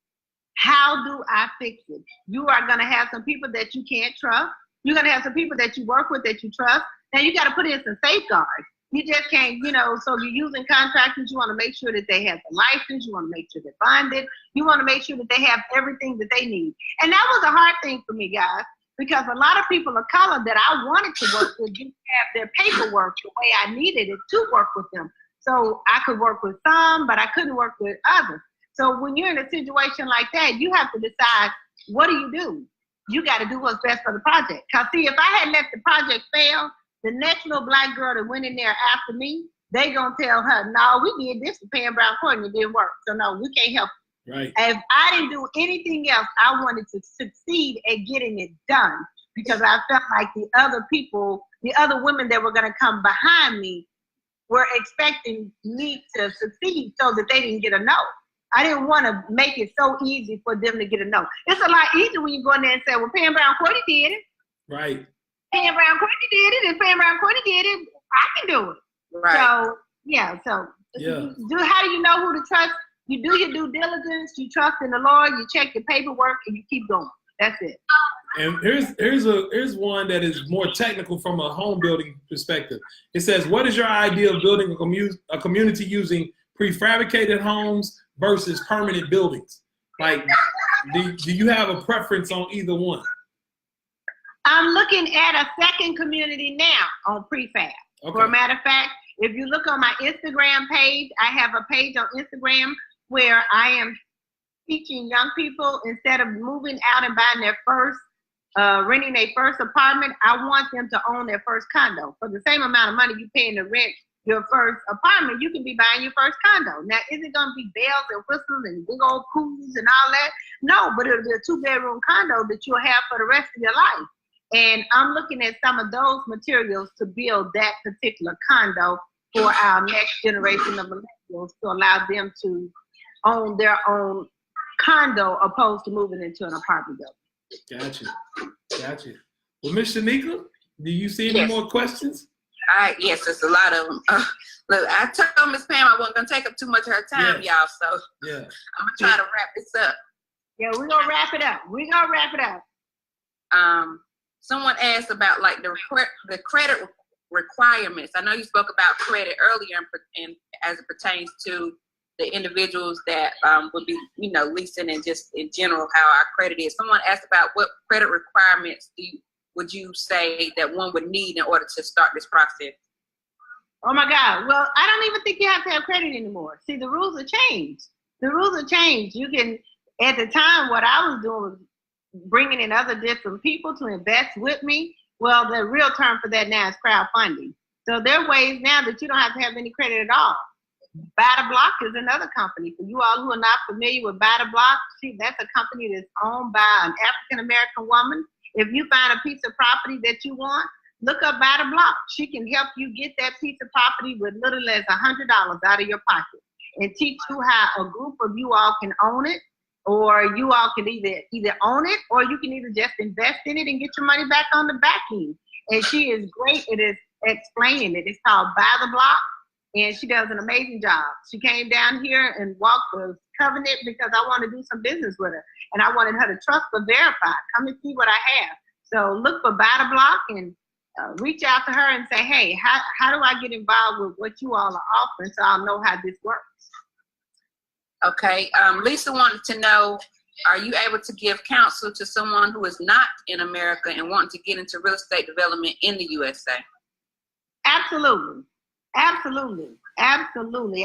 How do I fix it? You are going to have some people that you can't trust. You're going to have some people that you work with that you trust. Now you got to put in some safeguards. You just can't, so you're using contractors. You want to make sure that they have the license. You want to make sure they're bonded. You want to make sure that they have everything that they need. And that was a hard thing for me, guys. Because a lot of people of color that I wanted to work with didn't have their paperwork the way I needed it to work with them. So I could work with some, but I couldn't work with others. So when you're in a situation like that, you have to decide, what do? You got to do what's best for the project. Because see, if I had let the project fail, the next little black girl that went in there after me, they going to tell her, no, we did this for Pam Brown Courtney, it didn't work. So no, we can't help.
Right.
If I didn't do anything else, I wanted to succeed at getting it done because I felt like the other people, the other women that were going to come behind me were expecting me to succeed so that they didn't get a no. I didn't want to make it so easy for them to get a no. It's a lot easier when you go in there and say, well, Pam Brown Courtney did it.
Right.
Pam Brown Courtney did it, and Pam Brown Courtney did it. I can do it.
Right.
So, yeah. How do you know who to trust? You do your due diligence, you trust in the Lord, you check your paperwork, and you keep going. That's it.
And here's one that is more technical from a home building perspective. It says, what is your idea of building a community using prefabricated homes versus permanent buildings? Like, do you have a preference on either one?
I'm looking at a second community now on prefab. Okay. For a matter of fact, if you look on my Instagram page, I have a page on Instagram where I am teaching young people, instead of moving out and buying their first, renting their first apartment, I want them to own their first condo. For the same amount of money you paying to rent your first apartment, you can be buying your first condo. Now, is it going to be bells and whistles and big old pools and all that? No, but it'll be a 2-bedroom condo that you'll have for the rest of your life. And I'm looking at some of those materials to build that particular condo for our next generation of millennials, to allow them to own their own condo opposed to moving into an apartment building. Gotcha. Well, Ms. Shanika, do you see any more questions?
Yes, there's a lot of them. Look, I told Ms. Pam I wasn't going to take up too much of her time, y'all, so I'm going to try to wrap this up.
Yeah, we're going to wrap it up.
Someone asked about like the credit requirements. I know you spoke about credit earlier, and as it pertains to the individuals that would be, leasing, and just in general how our credit is. Someone asked about what credit requirements would you say that one would need in order to start this process?
Oh my God. Well, I don't even think you have to have credit anymore. See, the rules have changed. You can, at the time, what I was doing was bringing in other different people to invest with me. Well, the real term for that now is crowdfunding. So there are ways now that you don't have to have any credit at all. Buy the Block is another company. For you all who are not familiar with Buy the Block, that's a company that's owned by an African-American woman. If you find a piece of property that you want, look up Buy the Block. She can help you get that piece of property with little as $100 out of your pocket, and teach you how a group of you all can own it, or you all can either own it, or you can either just invest in it and get your money back on the back end. And she is great at explaining it. It's called Buy the Block, and she does an amazing job. She came down here and walked the covenant because I wanted to do some business with her, and I wanted her to trust but verify. Come and see what I have. So look for Buy the Block and reach out to her and say, hey, how do I get involved with what you all are offering so I'll know how this works?
Okay. Lisa wanted to know, are you able to give counsel to someone who is not in America and wanting to get into real estate development in the USA?
Absolutely.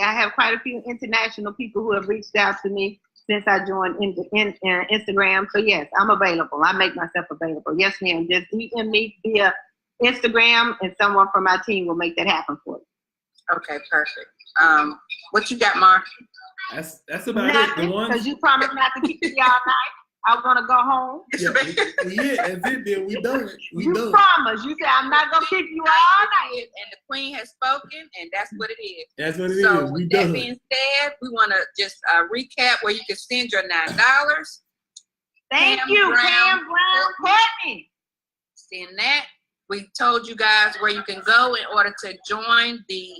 I have quite a few international people who have reached out to me since I joined Instagram. So yes, I'm available. I make myself available. Yes, ma'am. Just DM me via Instagram, and someone from my team will make that happen for you.
Okay, perfect. What you got, Mark?
That's about
nothing,
it.
Because you promised not to keep me all night. I want to go home.
Yeah, that's it. Then we done.
You promised. You said I'm not gonna keep you all night.
And the Queen has spoken, and that's what it is.
That's what it is.
So with that being said, we want to just recap where you can send your $9.
Thank you, Pam Brown Courtney.
Send that. We told you guys where you can go in order to join the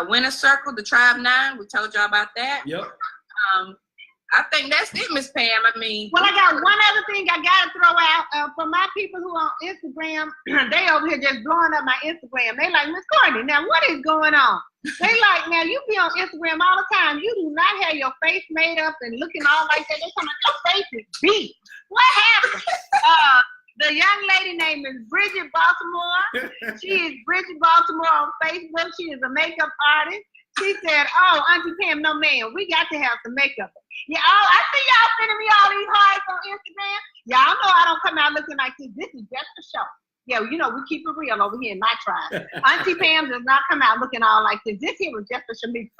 winner circle, the Tribe 9. We told y'all about that.
Yep.
I think that's it, Miss Pam. I mean,
well, I got one other thing I gotta throw out for my people who are on Instagram. They over here just blowing up my Instagram. They like, Miss Courtney, now what is going on? They like, now you be on Instagram all the time. You do not have your face made up and looking all like that. They come like, your face is beat. What happened? The young lady named is Bridget Baltimore. She is Bridget Baltimore on Facebook. She is a makeup artist. She said, oh, Auntie Pam, no man, we got to have some makeup. Yeah, I see y'all sending me all these hearts on Instagram. Y'all know I don't come out looking like this. This is just a show. Yeah, we keep it real over here in my tribe. Auntie Pam does not come out looking all like this. This here was just a Shamika.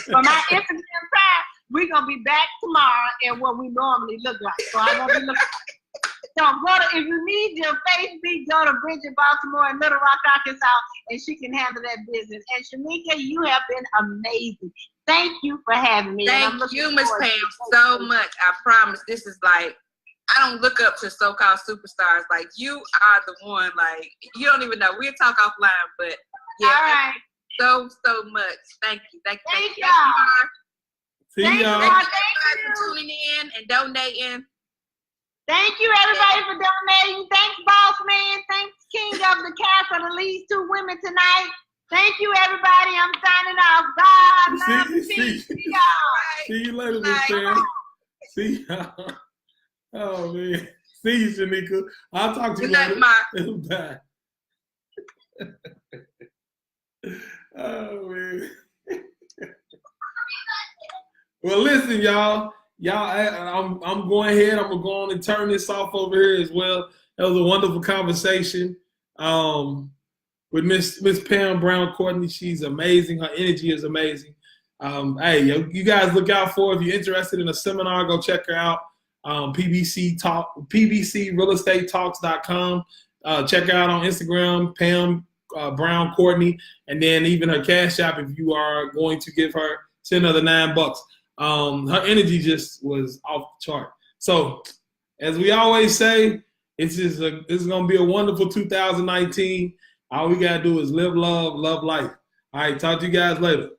For my Instagram tribe, we're going to be back tomorrow and what we normally look like. So I won't be looking like
So if you need your face beat, go to Bridget Baltimore in Little Rock, Arkansas, and she can handle that business. And Shamika, you have been amazing. Thank you for having me.
Thank you, Miss Pam, so much. I promise. This is like, I don't look up to so-called superstars. Like, you are the one. Like, you don't even know. We'll talk offline, but yeah.
All right.
So much. Thank you. Thank you.
Thank y'all.
See y'all.
Thank you for tuning in and donating.
Thank you, everybody, for donating. Thanks, Boss Man. Thanks, King of the Castle, the leads 2 women tonight. Thank you, everybody. I'm signing off. God love you. See y'all.
See you later, Miss Pam. See y'all. Oh, man. See you, Shanika. I'll talk to you later. Bye. Oh, man. Well, listen, y'all. I'm going ahead. I'm gonna go on and turn this off over here as well. That was a wonderful conversation with Miss Pam Brown Courtney. She's amazing. Her energy is amazing. Hey, you guys look out for her. If you're interested in a seminar, go check her out. PBCRealEstateTalks.com. Check her out on Instagram, Pam Brown Courtney, and then even her Cash App if you are going to send her the $9. Her energy just was off the chart. So, as we always say, this is gonna be a wonderful 2019. All we gotta do is live, love life. All right, talk to you guys later.